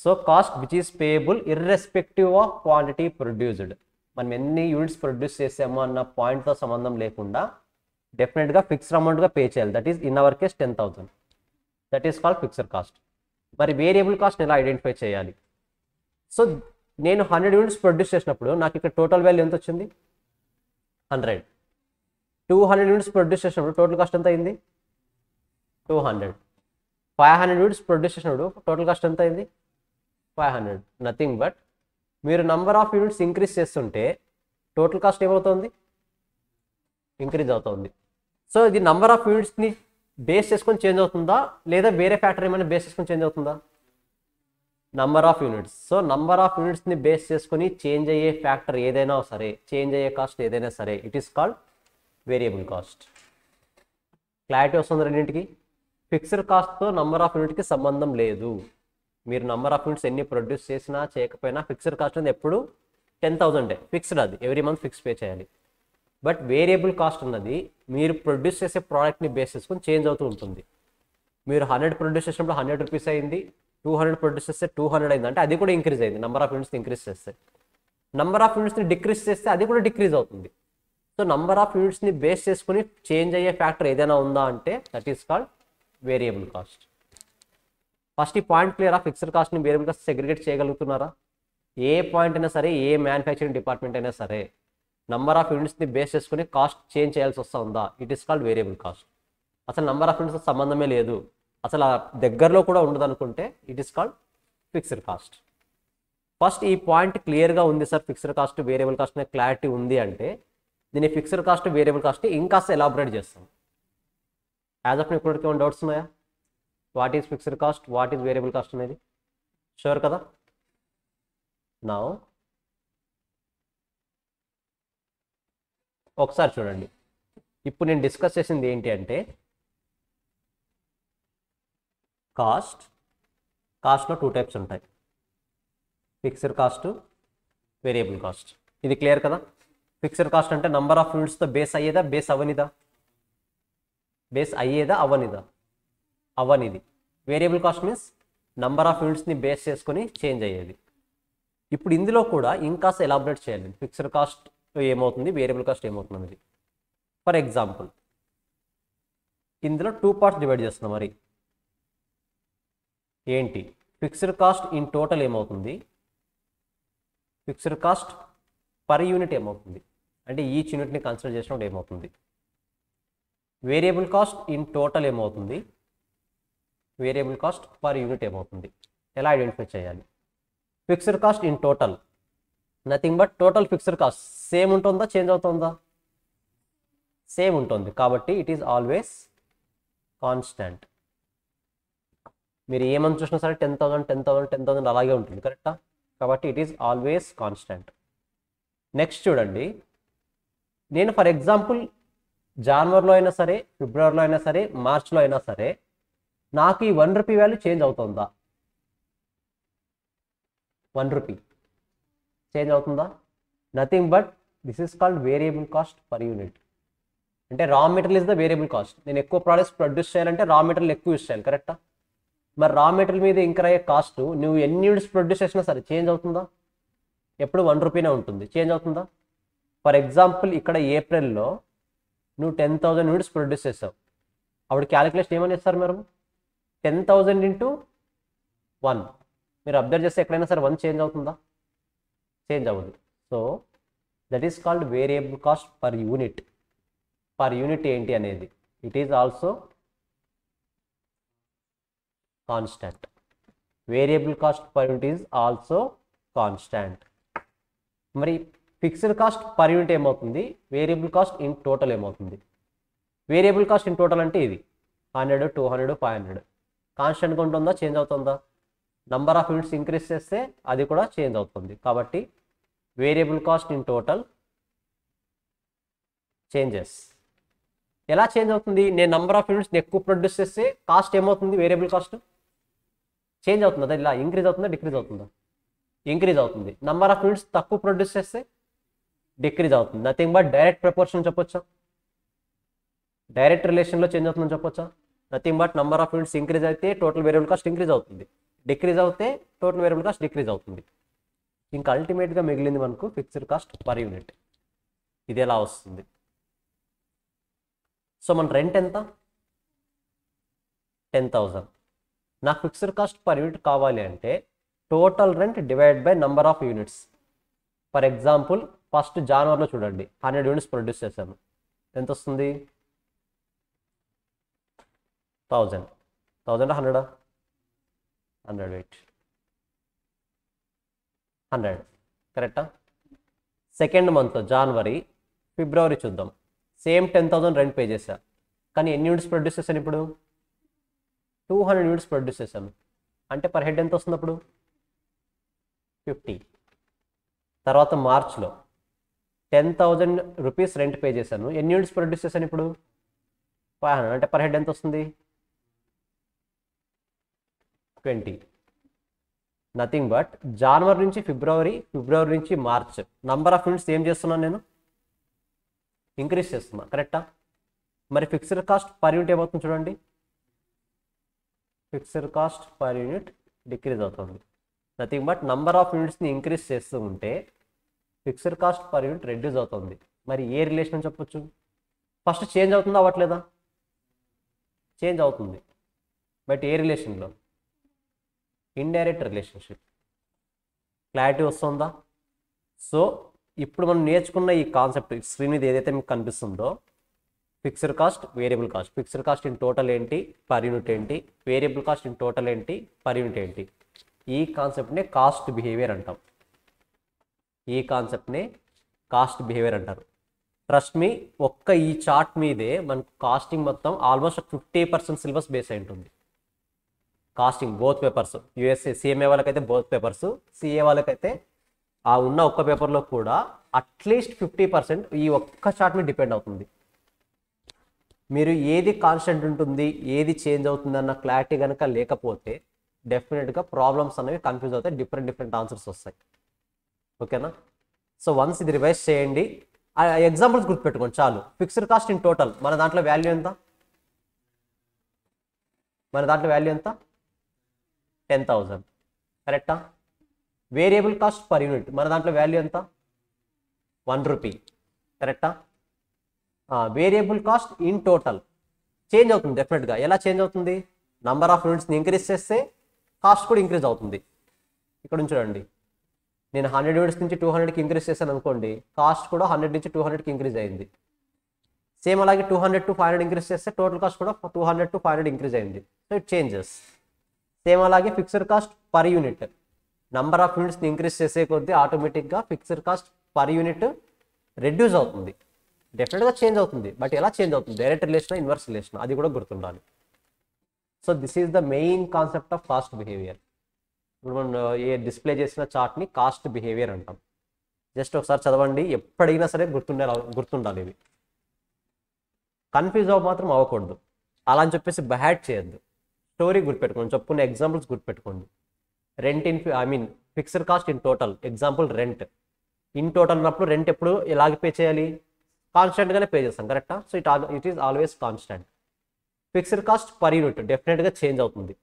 So cost which is payable irrespective of quantity produced. మనం ఎన్ని యూనిట్స్ ప్రొడ్యూస్ చేసామో అన్న పాయింట్తో సంబంధం లేకుండా డెఫినెట్గా ఫిక్స్డ్ అమౌంట్గా పే చేయాలి. That is in our case 10,000. That is called fixed cost. మరి వేరియబుల్ కాస్ట్ని ఎలా ఐడెంటిఫై చేయాలి? సో నేను 100 యూనిట్స్ ప్రొడ్యూస్ చేసినప్పుడు నాకు ఇక్కడ టోటల్ వాల్యూ ఎంత వచ్చింది? 100. 200 యూనిట్స్ ప్రొడ్యూస్ చేసినప్పుడు టోటల్ కాస్ట్ ఎంత అయింది? 200. 500 యూనిట్స్ ప్రొడ్యూస్ చేసినప్పుడు టోటల్ కాస్ట్ ఎంత అయింది? 500. నథింగ్ బట్ మీరు నంబర్ ఆఫ్ యూనిట్స్ ఇంక్రీజ్ చేస్తుంటే టోటల్ కాస్ట్ ఏమవుతుంది? ఇంక్రీజ్ అవుతుంది. సో ఇది నంబర్ ఆఫ్ యూనిట్స్ని బేస్ చేసుకొని చేంజ్ అవుతుందా, లేదా వేరే ఫ్యాక్టర్ ఏమైనా బేస్ చేసుకొని చేంజ్ అవుతుందా? Number of units. So number of యూనిట్స్ని బేస్ చేసుకొని చేంజ్ అయ్యే ఫ్యాక్టర్ ఏదైనా సరే, చేంజ్ అయ్యే కాస్ట్ ఏదైనా సరే, it is called variable cost. Clarity వస్తుంది రెండింటికి? ఫిక్స్డ్ కాస్ట్తో నంబర్ ఆఫ్ యూనిట్కి సంబంధం లేదు. మీరు నంబర్ ఆఫ్ యూనిట్స్ ఎన్ని ప్రొడ్యూస్ చేసినా చేయకపోయినా ఫిక్స్డ్ కాస్ట్ అనేది ఎప్పుడు 10,000 ఫిక్స్డ్. అది ఎవ్రీ మంత్ ఫిక్స్ పే చేయాలి. బట్ వేరియబుల్ కాస్ట్ ఉన్నది మీరు ప్రొడ్యూస్ చేసే ప్రోడక్ట్ని బేస్ చేసుకొని చేంజ్ అవుతూ ఉంటుంది. మీరు 100 ప్రొడ్యూస్ చేసినప్పుడు 100 రూపీస్ అయింది, 200 ప్రొడ్యూస్ చేస్తే 200 అయింది అంటే అది కూడా ఇంక్రీజ్ అయింది. నంబర్ ఆఫ్ యూనిట్స్ని ఇంక్రీజ్ చేస్తే. నంబర్ ఆఫ్ యూనిట్స్ని డిక్రీజ్ చేస్తే అది కూడా డిక్రీజ్ అవుతుంది. సో నంబర్ ఆఫ్ యూనిట్స్ని బేస్ చేసుకుని చేంజ్ అయ్యే ఫ్యాక్టర్ ఏదైనా ఉందా అంటే that is called variable cost. First ఈ పాయింట్ క్లియరా? ఫిక్స్డ్ కాస్ట్ని వేరియబుల్ కాస్ట్ సెగ్రిగేట్ చేయగలుగుతున్నారా? ఏ పాయింట్ అయినా సరే, ఏ మ్యానుఫ్యాక్చరింగ్ డిపార్ట్మెంట్ అయినా సరే నంబర్ ఆఫ్ యూనిట్స్ని బేస్ చేసుకుని కాస్ట్ చేంజ్ చేయాల్సి వస్తూ ఉందా? It is called variable cost. అసలు నంబర్ ఆఫ్ యూనిట్స్ సంబంధమే లేదు, అసలు ఆ దగ్గరలో కూడా ఉండదు అనుకుంటే it is called fixed cost. First ఈ పాయింట్ క్లియర్గా ఉంది sir, fixed cost variable cost అనే క్లారిటీ ఉంది అంటే దీన్ని ఫిక్స్డ్ కాస్ట్ వేరియబుల్ కాస్ట్ ఇంకాస్త ఎలాబరేట్ చేస్తాం. యాజ్ ఆఫ్ ఇప్పటికి ఏమైనా డౌట్స్ ఉన్నాయా? What is fixed cost, what is variable cost అనేది? షూర్ కదా? నౌ ఒకసారి చూడండి. ఇప్పుడు నేను డిస్కస్ చేసింది ఏంటి అంటే కాస్ట్లో 2 టైప్స్ ఉంటాయి, ఫిక్స్డ్ కాస్ట్, వేరియబుల్ కాస్ట్. ఇది క్లియర్ కదా? ఫిక్స్డ్ కాస్ట్ అంటే నంబర్ ఆఫ్ యూనిట్స్తో బేస్ అయ్యేదా, బేస్ అవనిదా? బేస్ అయ్యేదా, అవనిదా? అవనిది. Variable cost means number of యూనిట్స్ని బేస్ చేసుకొని చేంజ్ అయ్యేది. ఇప్పుడు ఇందులో కూడా ఇంకాస్త ఎలాబరేట్ చేయాలి. ఫిక్స్డ్ కాస్ట్ ఏమవుతుంది, వేరియబుల్ కాస్ట్ ఏమవుతుంది అనేది. ఫర్ ఎగ్జాంపుల్ ఇందులో 2 పార్ట్స్ డివైడ్ చేస్తున్నాం. మరి ఏంటి? ఫిక్స్డ్ కాస్ట్ ఇన్ టోటల్ ఏమవుతుంది, ఫిక్స్డ్ కాస్ట్ పర్ యూనిట్ ఏమవుతుంది, అంటే ఈచ్ యూనిట్ని కన్సిడర్ చేసినప్పుడు ఏమవుతుంది. వేరియబుల్ కాస్ట్ ఇన్ టోటల్ ఏమవుతుంది, వేరియబుల్ కాస్ట్ పర్ యూనిట్ ఏమవుతుంది. ఎలా ఐడెంటిఫై చేయాలి? Fixed cost in total nothing but total fixed cost same ఉంటుందా, చేంజ్ అవుతుందా? సేమ్ ఉంటుంది. కాబట్టి ఇట్ ఈస్ ఆల్వేస్ కాన్స్టాంట్. మీరు ఏమని చూసినా సరే 10,000 10,000 10,000 అలాగే ఉంటుంది. కరెక్టా? కాబట్టి it is always constant. Next చూడండి, నేను ఫర్ ఎగ్జాంపుల్ జనవరిలో అయినా సరే, ఫిబ్రవరిలో అయినా సరే, మార్చ్లో అయినా సరే నాకు ఈ 1 రూపీ వాల్యూ చేంజ్ అవుతుందా? 1 రూపీ చేంజ్ అవుతుందా? Nothing but this is called variable cost per unit. అంటే raw material is the variable cost. నేను ఎక్కువ ప్రోడక్ట్స్ ప్రొడ్యూస్ చేయాలంటే రా మెటీరియల్ ఎక్కువ యూస్ చేయాలి. కరెక్టా? మరి రా మెటీరియల్ మీద ఇంకర్ అయ్యే కాస్ట్ నువ్వు ఎన్ని యూనిట్స్ ప్రొడ్యూస్ చేసినా సరే చేంజ్ అవుతుందా? ఎప్పుడు 1 రూపీనే ఉంటుంది. చేంజ్ అవుతుందా? ఫర్ ఎగ్జాంపుల్ ఇక్కడ ఏప్రిల్లో నువ్వు 10,000 యూనిట్స్ ప్రొడ్యూస్ చేసావు. అప్పుడు క్యాలిక్యులేషన్ ఏమని చేస్తారు మీరు? 10,000 ఇంటూ 1. మీరు అబ్జర్వ్ చేస్తే ఎక్కడైనా సరే 1 చేంజ్ అవుతుందా? చేంజ్ అవ్వదు. So that is called variable cost per unit. Per unit ఏంటి అనేది it is also constant. Variable cost per unit is also constant. మరి ఫిక్స్డ్ కాస్ట్ పర్ యూనిట్ ఏమవుతుంది, వేరియబుల్ కాస్ట్ ఇన్ టోటల్ ఏమవుతుంది? Variable cost in total అంటే ఇది. 100, 200, 500 కాన్స్టెంట్గా ఉంటుందా, change అవుతుందా? నంబర్ ఆఫ్ యూనిట్స్ ఇంక్రీజ్ చేస్తే అది కూడా చేంజ్ అవుతుంది. కాబట్టి variable cost in total changes. ఎలా చేంజ్ అవుతుంది? నేను నంబర్ ఆఫ్ యూనిట్స్ని ఎక్కువ ప్రొడ్యూస్ చేస్తే కాస్ట్ ఏమవుతుంది? వేరియబుల్ కాస్ట్ చేంజ్ అవుతుందా? ఇలా ఇంక్రీజ్ అవుతుందా, డిక్రీజ్ అవుతుందా? ఇంక్రీజ్ అవుతుంది. నంబర్ ఆఫ్ యూనిట్స్ తక్కువ ప్రొడ్యూస్ చేస్తే డిక్రీజ్ అవుతుంది. నథింగ్ బట్ డైరెక్ట్ ప్రపోర్షన్ చెప్పొచ్చా? డైరెక్ట్ రిలేషన్లో చేంజ్ అవుతుందని చెప్పొచ్చా? Nothing but number of units increase అయితే టోటల్ వేరియబుల్ కాస్ట్ ఇంక్రీజ్ అవుతుంది, డిక్రీజ్ అవుతే టోటల్ వేరియబుల్ కాస్ట్ డిక్రీజ్ అవుతుంది. ఇంకా అల్టిమేట్గా మిగిలింది మనకు ఫిక్స్డ్ కాస్ట్ పర్ యూనిట్. ఇది ఎలా వస్తుంది? సో మన రెంట్ ఎంత? 10,000. నాకు ఫిక్స్డ్ కాస్ట్ పర్ యూనిట్ కావాలి అంటే total rent divide by number of units. For example first జాన్వరిలో చూడండి 100 యూనిట్స్ ప్రొడ్యూస్ చేశాను. ఎంత వస్తుంది? 1000. 1000 100? 100 వెయిట్ 100 కరెక్టా? సెకండ్ మంత్ జనవరి, ఫిబ్రవరి చూద్దాం. సేమ్ 10,000 రెంట్ పే చేశా, కానీ ఎన్ని యూనిట్స్ ప్రొడ్యూస్ చేశాను ఇప్పుడు? 200 యూనిట్స్ ప్రొడ్యూస్ చేశాను. అంటే పర్ హెడ్ ఎంత వస్తుంది అప్పుడు? 50. తర్వాత మార్చ్లో 10,000 రూపీస్ రెంట్ పే చేశాను. ఎన్ని యూనిట్స్ ప్రొడ్యూస్ చేశాను ఇప్పుడు? 500. అంటే పర్ హెడ్ ఎంత వస్తుంది? 20. నథింగ్ బట్ జనవరి నుంచి ఫిబ్రవరి, ఫిబ్రవరి నుంచి మార్చ్ నంబర్ ఆఫ్ యూనిట్స్ ఏం చేస్తున్నాను నేను? ఇంక్రీజ్ చేస్తున్నా, కరెక్టా? మరి ఫిక్స్డ్ కాస్ట్ పర్ యూనిట్ ఏమవుతుంది చూడండి. Fixed cost per unit decrease అవుతుంది. నథింగ్ బట్ నంబర్ ఆఫ్ యూనిట్స్ని ఇంక్రీజ్ చేస్తూ ఉంటే fixed cost per unit reduce అవుతుంది. మరి ఏ రిలేషన్ అని చెప్పొచ్చు? ఫస్ట్ చేంజ్ అవుతుందా అవ్వట్లేదా? చేంజ్ అవుతుంది, బట్ ఏ రిలేషన్లో? Indirect relationship. క్లారిటీ వస్తుందా? సో ఇప్పుడు మనం నేర్చుకున్న ఈ కాన్సెప్ట్ స్క్రీన్ మీద ఏదైతే మీకు కనిపిస్తుందో, fixed cost, variable cost. Fixed cost in total ఏంటి, పర్ యూనిట్ ఏంటి, వేరియబుల్ కాస్ట్ ఇన్ టోటల్ ఏంటి, పర్ యూనిట్ ఏంటి, ఈ కాన్సెప్ట్నే కాస్ట్ బిహేవియర్ అంటాం. ఈ కాన్సెప్ట్నే కాస్ట్ బిహేవియర్ అంటారు. ట్రస్ట్ మీ, ఒక్క ఈ చార్ట్ మీదే మనకు కాస్టింగ్ మొత్తం ఆల్మోస్ట్ 50% సిలబస్ బేస్ అయి ఉంటుంది. Costing both papers, USA CMA వాళ్ళకైతే బోత్ పేపర్స్, సిఏ వాళ్ళకైతే ఆ ఉన్న ఒక్క పేపర్లో కూడా అట్లీస్ట్ 50% ఈ ఒక్క చార్ట్ మీద డిపెండ్ అవుతుంది. మీరు ఏది కాన్స్టెంట్ ఉంటుంది, ఏది చేంజ్ అవుతుంది అన్న క్లారిటీ కనుక లేకపోతే డెఫినెట్గా ప్రాబ్లమ్స్ అనేవి కన్ఫ్యూజ్ అవుతాయి, డిఫరెంట్ ఆన్సర్స్ వస్తాయి. ఓకేనా? సో వన్స్ ఇది రివైజ్ చేయండి, ఎగ్జాంపుల్స్ గుర్తుపెట్టుకోండి చాలు. ఫిక్స్డ్ కాస్ట్ ఇన్ టోటల్ మన దాంట్లో వాల్యూ ఎంత? మన దాంట్లో వాల్యూ ఎంత? 10,000, కరెక్టా? వేరియబుల్ కాస్ట్ పర్ యూనిట్ మన దాంట్లో వాల్యూ ఎంత? 1 రూపీ, కరెక్టా? Variable cost in total change అవుతుంది డెఫినెట్గా. ఎలా చేంజ్ అవుతుంది? నంబర్ ఆఫ్ యూనిట్స్ని ఇంక్రీజ్ చేస్తే కాస్ట్ కూడా ఇంక్రీజ్ అవుతుంది. ఇక్కడ చూడండి, నేను 100 యూనిట్స్ నుంచి 200కి ఇంక్రీజ్ చేశాను అనుకోండి, కాస్ట్ కూడా 100 నుంచి 200కి ఇంక్రీజ్ అయింది. సేమ్ అలాగే 200 to 500 ఇంక్రీజ్ చేస్తే టోటల్ కాస్ట్ కూడా 200 to 500 ఇంక్రీజ్ అయింది. So it changes. సేమ్ అలాగే fixed cost per unit, number of యూనిట్స్ని ఇంక్రీజ్ చేసే కొద్దీ ఆటోమేటిక్గా fixed cost per unit reduce అవుతుంది. డెఫినెట్గా చేంజ్ అవుతుంది, బట్ ఎలా చేంజ్ అవుతుంది? డైరెక్ట్ రిలేషన్, ఇన్వర్స్ రిలేషన్, అది కూడా గుర్తుండాలి. So this is the main concept of cost behaviour. ఇప్పుడు మనం ఏ డిస్ప్లే చేసిన చార్ట్ని కాస్ట్ బిహేవియర్ అంటాం. జస్ట్ ఒకసారి చదవండి, ఎప్పుడైనా సరే గుర్తుండాలి ఇవి. కన్ఫ్యూజ్ మాత్రం అవ్వకూడదు. అలా అని చెప్పేసి బ్యాడ్ చేయొద్దు. స్టోరీ గుర్తుపెట్టుకోండి, చెప్పుకునే ఎగ్జాంపుల్స్ గుర్తుపెట్టుకోండి. Rent in fixed cost in total, example rent in total ఉన్నప్పుడు రెంట్ ఎప్పుడు ఎలాగ పే చేయాలి? కాన్స్టెంట్గానే పే చేస్తాం, కరెక్టా? So it is always constant. Fixed cost per unit డెఫినెట్గా చేంజ్ అవుతుంది.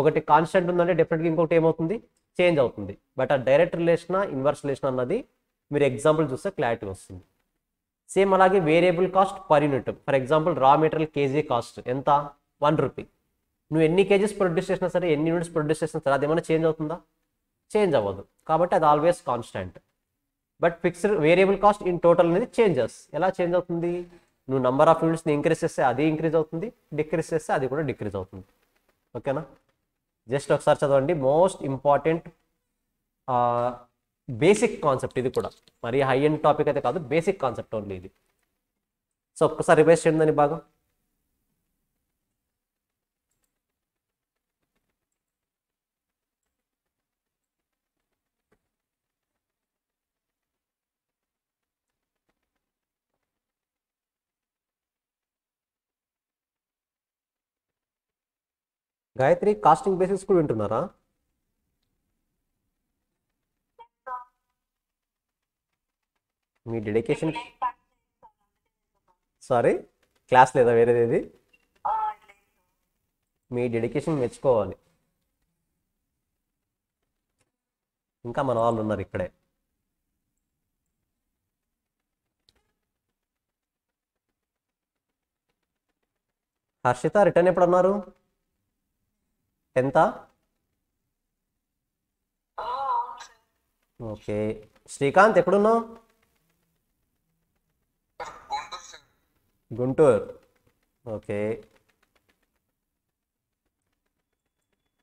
ఒకటి కాన్స్టెంట్ ఉందంటే డెఫినెట్గా ఇంకొకటి ఏమవుతుంది? చేంజ్ అవుతుంది. బట్ ఆ డైరెక్ట్ రిలేషనా, ఇన్వర్స్ రిలేషన్ అన్నది మీరు ఎగ్జాంపుల్ చూస్తే క్లారిటీ వస్తుంది. సేమ్ అలాగే variable cost per unit, for example raw material KG cost ఎంత? 1 రూపీ. నువ్వు ఎన్ని కేజీస్ ప్రొడ్యూస్ చేసినా సరే, ఎన్ని యూనిట్స్ ప్రొడ్యూస్ చేసినా సరే, అది ఏమైనా చేంజ్ అవుతుందా? చేంజ్ అవ్వదు. కాబట్టి అది always constant. But fixed variable cost in total అనేది చేంజెస్. ఎలా చేంజ్ అవుతుంది? నువ్వు నంబర్ ఆఫ్ యూనిట్స్ని ఇంక్రీజ్ చేస్తే అది ఇంక్రీజ్ అవుతుంది, డిక్రీజ్ చేస్తే అది కూడా డిక్రీజ్ అవుతుంది. ఓకేనా? జస్ట్ ఒకసారి చదవండి. మోస్ట్ ఇంపార్టెంట్ బేసిక్ కాన్సెప్ట్ ఇది కూడా, మరి హై ఎండ్ టాపిక్ అయితే కాదు, బేసిక్ కాన్సెప్ట్ ఓన్లీ ఇది. సో ఒక్కసారి రివైజ్ చేయండి దాన్ని బాగా. గాయత్రి కాస్టింగ్ బేసిక్స్ కూడా వింటున్నారా? మీ డెడికేషన్. సారీ, క్లాస్ లేదా వేరేది? మీ డెడికేషన్ మెచ్చుకోవాలి. ఇంకా మన వాళ్ళు ఉన్నారు ఇక్కడే. హర్షిత రిటర్న్ ఎప్పుడు అన్నారు? 10th? ఓకే. శ్రీకాంత్ ఎక్కడున్నావు? గుంటూరు. ఓకే.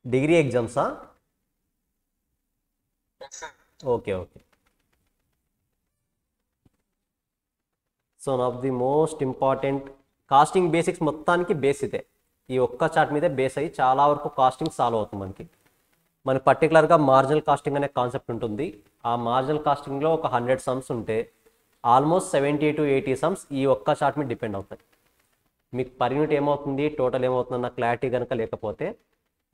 డిగ్రీ ఎగ్జామ్సా? Okay okay. So one of the most important costing basics మొత్తానికి బేస్ ఇదే. ఈ ఒక్క చార్ట్ మీదే బేస్ అయ్యి చాలా వరకు కాస్టింగ్ సాల్వ్ అవుతుంది మనకి పర్టికులర్గా మార్జినల్ కాస్టింగ్ అనే కాన్సెప్ట్ ఉంటుంది. ఆ మార్జినల్ కాస్టింగ్లో ఒక 100 సమ్స్ ఉంటే ఆల్మోస్ట్ 70 to 80 సమ్స్ ఈ ఒక్క చార్ట్ మీద డిపెండ్ అవుతాయి. మీకు పర్ యూనిట్ ఏమవుతుంది, టోటల్ ఏమవుతుంది అన్న క్లారిటీ కనుక లేకపోతే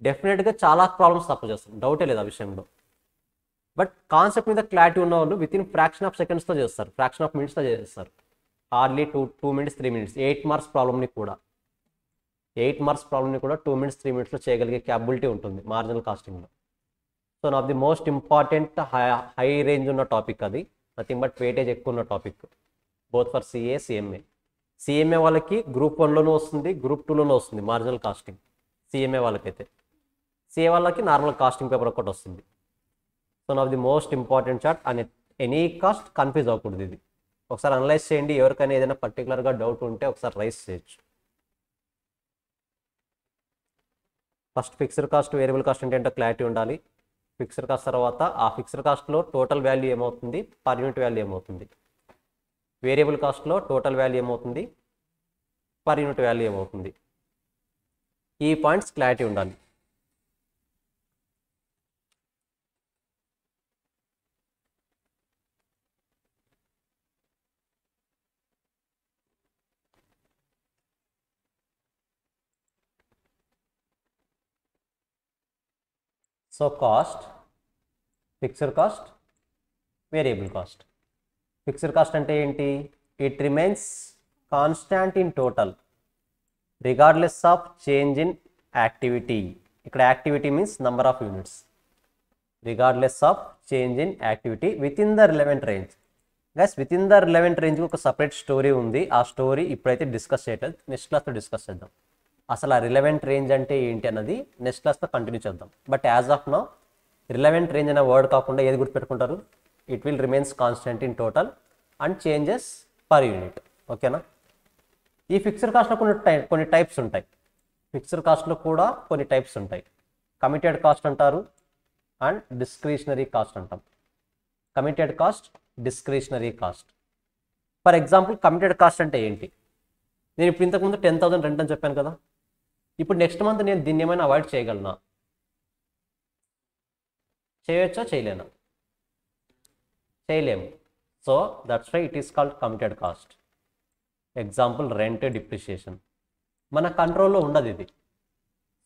డెఫినెట్గా చాలా ప్రాబ్లమ్స్ తప్పు చేస్తాం, డౌటే లేదు ఆ విషయంలో. బట్ కాన్సెప్ట్ మీద క్లారిటీ ఉన్న వాళ్ళు విత్ ఇన్ ఫ్రాక్షన్ ఆఫ్ సెకండ్స్తో చేస్తారు, ఫ్రాక్షన్ ఆఫ్ మినిట్స్తో చేస్తారు. హార్డ్లీ 2 minutes 3 minutes 8 marks ప్రాబ్లమ్ని కూడా 8 marks ప్రాబ్లమ్ని కూడా 2 minutes 3 minutesలో చేయగలిగే క్యాపబిలిటీ ఉంటుంది మార్జినల్ కాస్టింగ్లో. So one of the most important high range ఉన్న టాపిక్ అది, నథింగ్ బట్ వెయిటేజ్ ఎక్కువ ఉన్న topic both for CA CMA. CMA వాళ్ళకి గ్రూప్ 1లోనూ వస్తుంది, గ్రూప్ 2లోనూ వస్తుంది మార్జినల్ కాస్టింగ్. సిఎంఏ వాళ్ళకైతే, సిఏ వాళ్ళకి నార్మల్ కాస్టింగ్ పేపర్ ఒకటి వస్తుంది. So one of the most important chart and any cost confuse అవ్వకూడదు. ఇది ఒకసారి అనలైజ్ చేయండి, ఎవరికైనా ఏదైనా పర్టికులర్గా డౌట్ ఉంటే ఒకసారి రైస్ చేయొచ్చు. First fixed cost variable cost అంటే ఏంటో క్లారిటీ ఉండాలి. ఫిక్స్డ్ కాస్ట్ తర్వాత ఆ ఫిక్స్డ్ కాస్ట్లో టోటల్ వాల్యూ ఏమవుతుంది, పర్ యూనిట్ వాల్యూ ఏమవుతుంది, వేరియబుల్ కాస్ట్లో టోటల్ వాల్యూ ఏమవుతుంది, పర్ యూనిట్ వాల్యూ ఏమవుతుంది, ఈ పాయింట్స్ క్లారిటీ ఉండాలి. So cost, fixed cost, variable cost. Fixed cost అంటే ఏంటి? It remains constant in total regardless of change in activity. ఇక్కడ activity means number of units. Regardless of change in activity within the relevant range. Guys within the relevant రేంజ్కి ఒక separate story ఉంది. ఆ story ఇప్పుడైతే discuss చేయట్లేదు, next క్లాస్లో discuss చేద్దాం. అసలు ఆ రిలవెంట్ రేంజ్ అంటే ఏంటి అన్నది నెక్స్ట్ క్లాస్లో కంటిన్యూ చేద్దాం. But as of now relevant range అనే వర్డ్ కాకుండా ఏది గుర్తుపెట్టుకుంటారు? It will remains constant in total and changes per unit. ఓకేనా? ఈ ఫిక్స్డ్ కాస్ట్లో కొన్ని టైప్స్ ఉంటాయి. ఫిక్స్డ్ కాస్ట్లో కూడా కొన్ని టైప్స్ ఉంటాయి. కమిటెడ్ కాస్ట్ అంటారు అండ్ డిస్క్రిషనరీ కాస్ట్ అంటాం. Committed cost, discretionary cost. For example committed cost అంటే ఏంటి? నేను ఇప్పుడు ఇంతకుముందు 10,000 రెంట్ అని చెప్పాను కదా, ఇప్పుడు నెక్స్ట్ మంత్ నేను దీన్ని ఏమైనా అవాయిడ్ చేయగలనా? చేయొచ్చా, చేయలేనా? చేయలేము. So that's why it is called committed cost. Example rent, depreciation మన కంట్రోల్లో ఉండదు ఇది.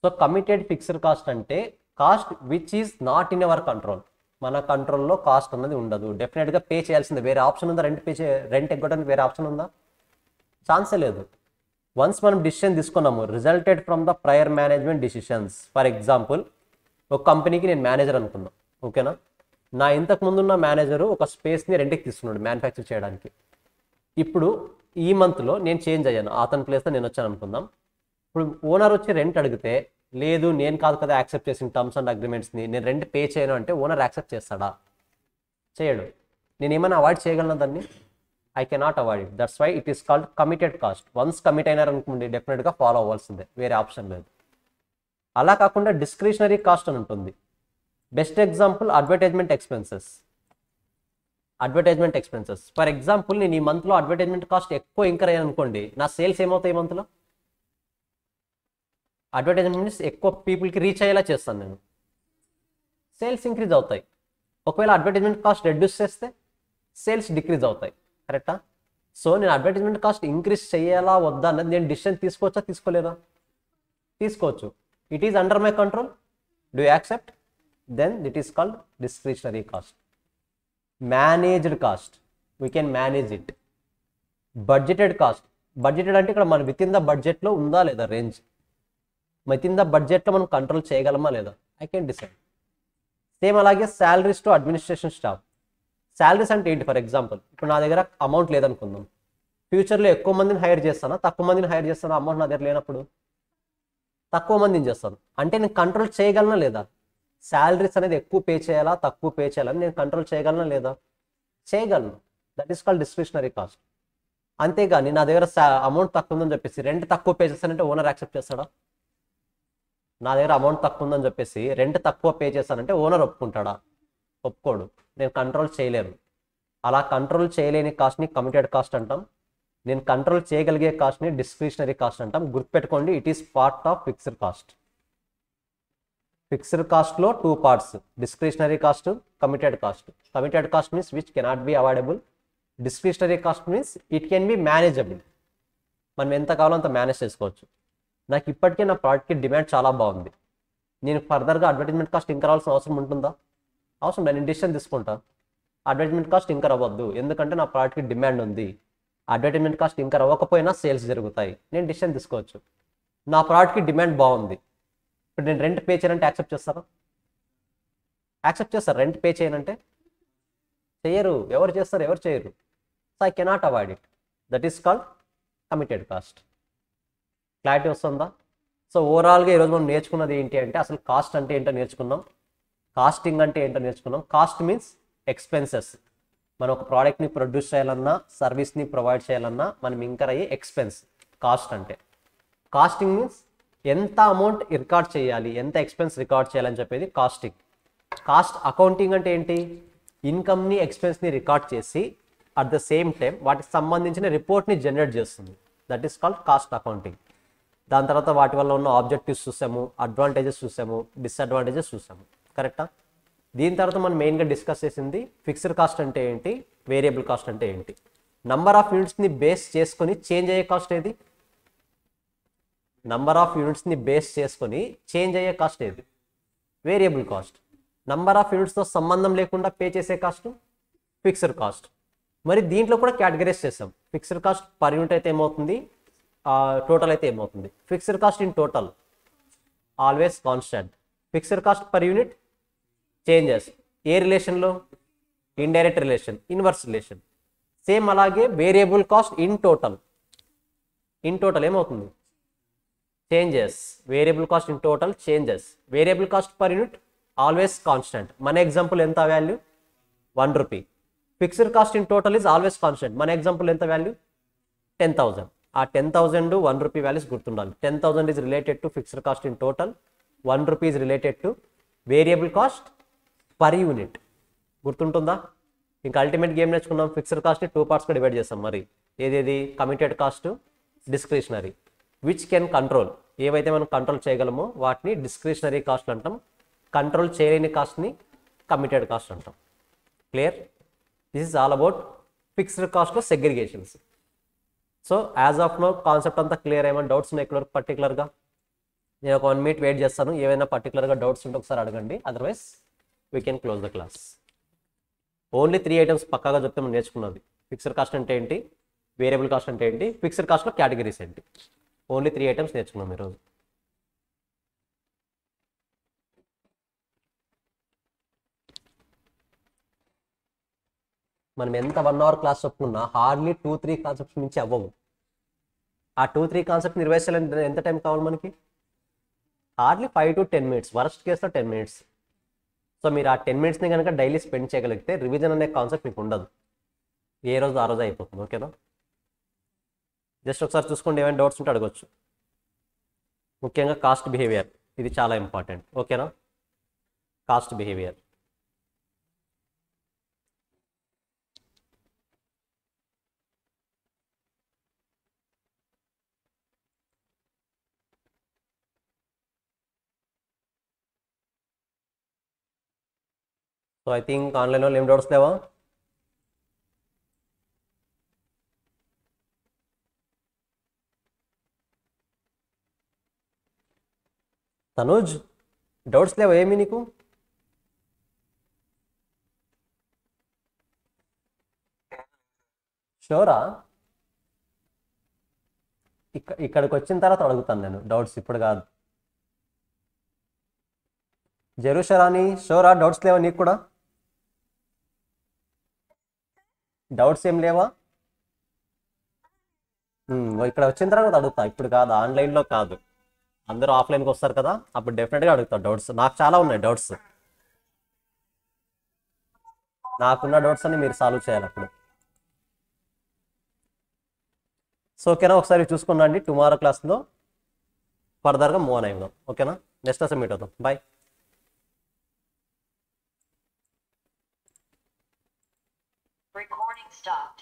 సో కమిటెడ్ ఫిక్స్డ్ కాస్ట్ అంటే cost which is not in our control. మన కంట్రోల్లో కాస్ట్ అన్నది ఉండదు, డెఫినెట్గా పే చేయాల్సిందే. వేరే ఆప్షన్ ఉందా? రెంట్ ఎగ్గడానికి వేరే ఆప్షన్ ఉందా? ఛాన్సే లేదు. వన్స్ మనం డిసిషన్ తీసుకున్నాము, resulted from the prior management decisions. For example ఒక కంపెనీకి నేను మేనేజర్ అనుకున్నాను, ఓకేనా? నా ఇంతకు ముందున్న మేనేజరు ఒక స్పేస్ని రెంట్కి తీసుకున్నాడు మ్యానుఫ్యాక్చర్ చేయడానికి. ఇప్పుడు ఈ మంత్లో నేను చేంజ్ అయ్యాను, అతని ప్లేస్లో నేను వచ్చాను అనుకుందాం. ఇప్పుడు ఓనర్ వచ్చి రెంట్ అడిగితే, లేదు నేను కాదు కదా యాక్సెప్ట్ చేసిన టర్మ్స్ అండ్ అగ్రిమెంట్స్ని, నేను రెంట్ పే చేయను అంటే ఓనర్ యాక్సెప్ట్ చేస్తాడా? చేయడు. నేను ఏమైనా అవాయిడ్ చేయగలను దాన్ని? I cannot avoid it. That's why it is called committed cost. Once commit అయినారనుకోండి డెఫినెట్గా ఫాలో అవ్వాల్సిందే, వేరే ఆప్షన్ లేదు. అలా కాకుండా డిస్క్రిషనరీ కాస్ట్ అని ఉంటుంది. Best example advertisement expenses. Advertisement expenses for example నేను ఈ మంత్లో అడ్వర్టైజ్మెంట్ కాస్ట్ ఎక్కువ ఇంకర్ అయ్యాను అనుకోండి, నా సేల్స్ ఏమవుతాయి? ఈ మంత్లో అడ్వర్టైజ్మెంట్స్ ఎక్కువ పీపుల్కి రీచ్ అయ్యేలా చేస్తాను నేను, సేల్స్ ఇంక్రీజ్ అవుతాయి. ఒకవేళ అడ్వర్టైజ్మెంట్ కాస్ట్ రెడ్యూస్ చేస్తే సేల్స్ డిక్రీజ్ అవుతాయి. కరెక్టా? సో నేను అడ్వర్టైజ్మెంట్ కాస్ట్ ఇంక్రీజ్ చేయాలా వద్దా అన్నది నేను డిసిషన్ తీసుకోవచ్చా, తీసుకోలేదా? తీసుకోవచ్చు. It is under my control. Do you accept? Then it is called discretionary cost. Managed cost, we can manage it. Budgeted cost, budgeted అంటే ఇక్కడ మన విత్ ఇన్ ద బడ్జెట్లో ఉందా లేదా రేంజ్, విత్ ఇన్ ద బడ్జెట్లో మనం కంట్రోల్ చేయగలమా లేదా, ఐ కెన్ డిసైడ్. సేమ్ అలాగే salaries to administration staff. Salaries అంటే ఏంటి? ఫర్ ఎగ్జాంపుల్ ఇప్పుడు నా దగ్గర అమౌంట్ లేదనుకుందాం, ఫ్యూచర్లో ఎక్కువ మందిని హైర్ చేస్తానా తక్కువ మందిని హైర్ చేస్తానా, అమౌంట్ నా దగ్గర లేనప్పుడు తక్కువ మందిని చేస్తాను. అంటే నేను కంట్రోల్ చేయగలనా లేదా? శాలరీస్ అనేది ఎక్కువ పే చేయాలా తక్కువ పే చేయాలని నేను కంట్రోల్ చేయగలనా లేదా? చేయగలను. That is called discretionary cost. అంతేగాని నా దగ్గర అమౌంట్ తక్కువ ఉందని చెప్పేసి రెంట్ తక్కువ పే చేస్తానంటే ఓనర్ యాక్సెప్ట్ చేస్తాడా? నా దగ్గర అమౌంట్ తక్కువ ఉందని చెప్పేసి రెంట్ తక్కువ పే చేస్తానంటే ఓనర్ ఒప్పుకుంటాడా? ఒప్పుకోడు. నేను కంట్రోల్ చేయలేను. అలా కంట్రోల్ చేయలేని కాస్ట్ని కమిటెడ్ కాస్ట్ అంటాం. నేను కంట్రోల్ చేయగలిగే కాస్ట్ని డిస్క్రిషనరీ కాస్ట్ అంటాం. గుర్తుపెట్టుకోండి, it is part of fixed cost. Fixed కాస్ట్లో 2 parts, discretionary cost, committed cost. Committed cost means which cannot be avoidable. Discretionary cost means it can be manageable. మనం ఎంత కావాలో అంత మేనేజ్ చేసుకోవచ్చు. నాకు ఇప్పటికే నా ప్రోడక్ట్కి డిమాండ్ చాలా బాగుంది, నేను ఫర్దర్గా అడ్వర్టైజ్మెంట్ కాస్ట్ ఇంకా రావాల్సిన అవసరం ఉంటుందా? అవసరం లేదు. నేను డిసిషన్ తీసుకుంటా, అడ్వర్టైజ్మెంట్ కాస్ట్ ఇంకా అవ్వద్దు, ఎందుకంటే నా ప్రోడక్ట్కి డిమాండ్ ఉంది. అడ్వర్టైజ్మెంట్ కాస్ట్ ఇంకా అవ్వకపోయినా సేల్స్ జరుగుతాయి, నేను డిసిషన్ తీసుకోవచ్చు. నా ప్రోడక్ట్కి డిమాండ్ బాగుంది, ఇప్పుడు నేను రెంట్ పే చేయాలంటే యాక్సెప్ట్ చేస్తారా? యాక్సెప్ట్ చేస్తారు. రెంట్ పే చేయనంటే చేయరు. ఎవరు చేస్తారు? ఎవరు చేయరు. So I cannot avoid it. That is called committed cost. Clarity వస్తుందా? సో ఓవరాల్గా ఈరోజు మనం నేర్చుకున్నది ఏంటి అంటే అసలు కాస్ట్ అంటే ఏంటో నేర్చుకున్నాం, కాస్టింగ్ అంటే ఏంటో నేర్చుకున్నాం. Cost means expenses. మనం ఒక ప్రోడక్ట్ని ప్రొడ్యూస్ చేయాలన్నా సర్వీస్ని ప్రొవైడ్ చేయాలన్నా మనం ఇంకర్ అయ్యే ఎక్స్పెన్స్ కాస్ట్ అంటే. కాస్టింగ్ మీన్స్ ఎంత అమౌంట్ రికార్డ్ చేయాలి, ఎంత ఎక్స్పెన్స్ రికార్డ్ చేయాలని చెప్పేది కాస్టింగ్. కాస్ట్ అకౌంటింగ్ అంటే ఏంటి? ఇన్కమ్ని ఎక్స్పెన్స్ని రికార్డ్ చేసి అట్ ద సేమ్ టైం వాటికి సంబంధించిన రిపోర్ట్ని జనరేట్ చేస్తుంది. That is called cost accounting. దాని తర్వాత వాటి వల్ల ఉన్న ఆబ్జెక్టివ్స్ చూసాము, అడ్వాంటేజెస్ చూసాము, డిసడ్వాంటేజెస్ చూసాము. కరెక్టా? దీని తర్వాత మనం మెయిన్గా డిస్కస్ చేసింది ఫిక్స్డ్ కాస్ట్ అంటే ఏంటి, వేరియబుల్ కాస్ట్ అంటే ఏంటి. నంబర్ ఆఫ్ యూనిట్స్ని బేస్ చేసుకొని చేంజ్ అయ్యే కాస్ట్ ఏది? నంబర్ ఆఫ్ యూనిట్స్ని బేస్ చేసుకొని చేంజ్ అయ్యే కాస్ట్ ఏది? Variable cost. నంబర్ ఆఫ్ యూనిట్స్తో సంబంధం లేకుండా పే చేసే కాస్ట్ ఫిక్స్డ్ కాస్ట్. మరి దీంట్లో కూడా కేటగరైజ్ చేసాం. ఫిక్స్డ్ కాస్ట్ పర్ యూనిట్ అయితే ఏమవుతుంది, టోటల్ అయితే ఏమవుతుంది. Fixed cost in total always constant. Fixed cost per unit changes. ఏ రిలేషన్లో? Indirect relation, inverse relation. Same అలాగే వేరియబుల్ కాస్ట్ ఇన్ టోటల్ ఏమవుతుంది? Changes. Variable cost in total changes. Variable cost per unit always constant. మన example ఎంత value? 1 rupee. Fixed cost in total is always constant. మన example ఎంత value? 10,000. ఆ 10,000 1 rupee values గుర్తుండాలి. 10,000 is related to fixed cost in total, 1 rupee is related to variable cost per unit. గుర్తుంటుందా? ఇంకా ultimate game నేర్చుకున్నాం. Fixed కాస్ట్ని 2 partsగా divide చేస్తాం. మరి ఏదేది? Committed cost, discretionary. Which can control. ఏవైతే మనం కంట్రోల్ చేయగలమో వాటిని డిస్క్రిషనరీ కాస్ట్ అంటాం. కంట్రోల్ చేయలేని కాస్ట్ని కమిటెడ్ కాస్ట్ అంటాం. Clear? This is all about fixed కాస్ట్లో segregations. So as of no concept అంతా క్లియర్. ఏమైనా డౌట్స్ ఉన్నాయి ఇక్కడ పర్టికులర్గా? నేను ఒక 1 minute వెయిట్ చేస్తాను. ఏమైనా పర్టికులర్గా డౌట్స్ ఉంటే ఒకసారి అడగండి, otherwise we can close the class. Only 3 items పక్కాగా చెప్తే మనం నేర్చుకున్నది. ఫిక్స్డ్ కాస్ట్ అంటే ఏంటి, వేరియబుల్ కాస్ట్ అంటే ఏంటి, ఫిక్స్డ్ కాస్ట్లో కేటగిరీస్ ఏంటి. ఓన్లీ 3 items నేర్చుకున్నాం ఈరోజు. మనం ఎంత 1 hour క్లాస్ చెప్పుకున్నా హార్డ్లీ 2-3 కాన్సెప్ట్స్ నుంచి అవ్వవు. ఆ 2-3 కాన్సెప్ట్ నిర్వహించాలంటే ఎంత టైం కావాలి మనకి? హార్డ్లీ 5 to 10 minutes, వరస్ట్ కేసులో 10 minutes. సో మీరు ఆ 10 minutesని కనుక డైలీ స్పెండ్ చేయగలిగితే రివిజన్ అనే కాన్సెప్ట్ మీకు ఉండదు. ఏ రోజు ఆ రోజు అయిపోతుంది. ఓకేనా? జస్ట్ ఒకసారి చూసుకోండి, ఏమైనా డౌట్స్ ఉంటే అడగొచ్చు. ముఖ్యంగా కాస్ట్ బిహేవియర్, ఇది చాలా ఇంపార్టెంట్. ఓకేనా? Cost behaviour. So I think ఆన్లైన్లో ఏం డౌట్స్ లేవా? తనూజ్ డౌట్స్ లేవా ఏమి నీకు? షూరా? ఇక్కడికి వచ్చిన తర్వాత అడుగుతాను నేను డౌట్స్, ఇప్పుడు కాదు. జరుషరాని షూరా? డౌట్స్ లేవా నీకు కూడా? డౌట్స్ ఏం లేవా? ఇక్కడ వచ్చిన తర్వాత అడుగుతా, ఇప్పుడు కాదు, ఆన్లైన్లో కాదు. అందరూ ఆఫ్లైన్కి వస్తారు కదా, అప్పుడు డెఫినెట్గా అడుగుతా డౌట్స్. నాకు చాలా ఉన్నాయి డౌట్స్. నాకున్న డౌట్స్ అన్ని మీరు సాల్వ్ చేయాలి అప్పుడు. సో ఓకేనా, ఒకసారి చూసుకున్నాండి. టుమారో క్లాస్లో ఫర్దర్గా మూవ్ ఆన్ అయిదాం. ఓకేనా, నెక్స్ట్ క్లాస్ మీట్ అవుతాం. బాయ్. Recording stopped.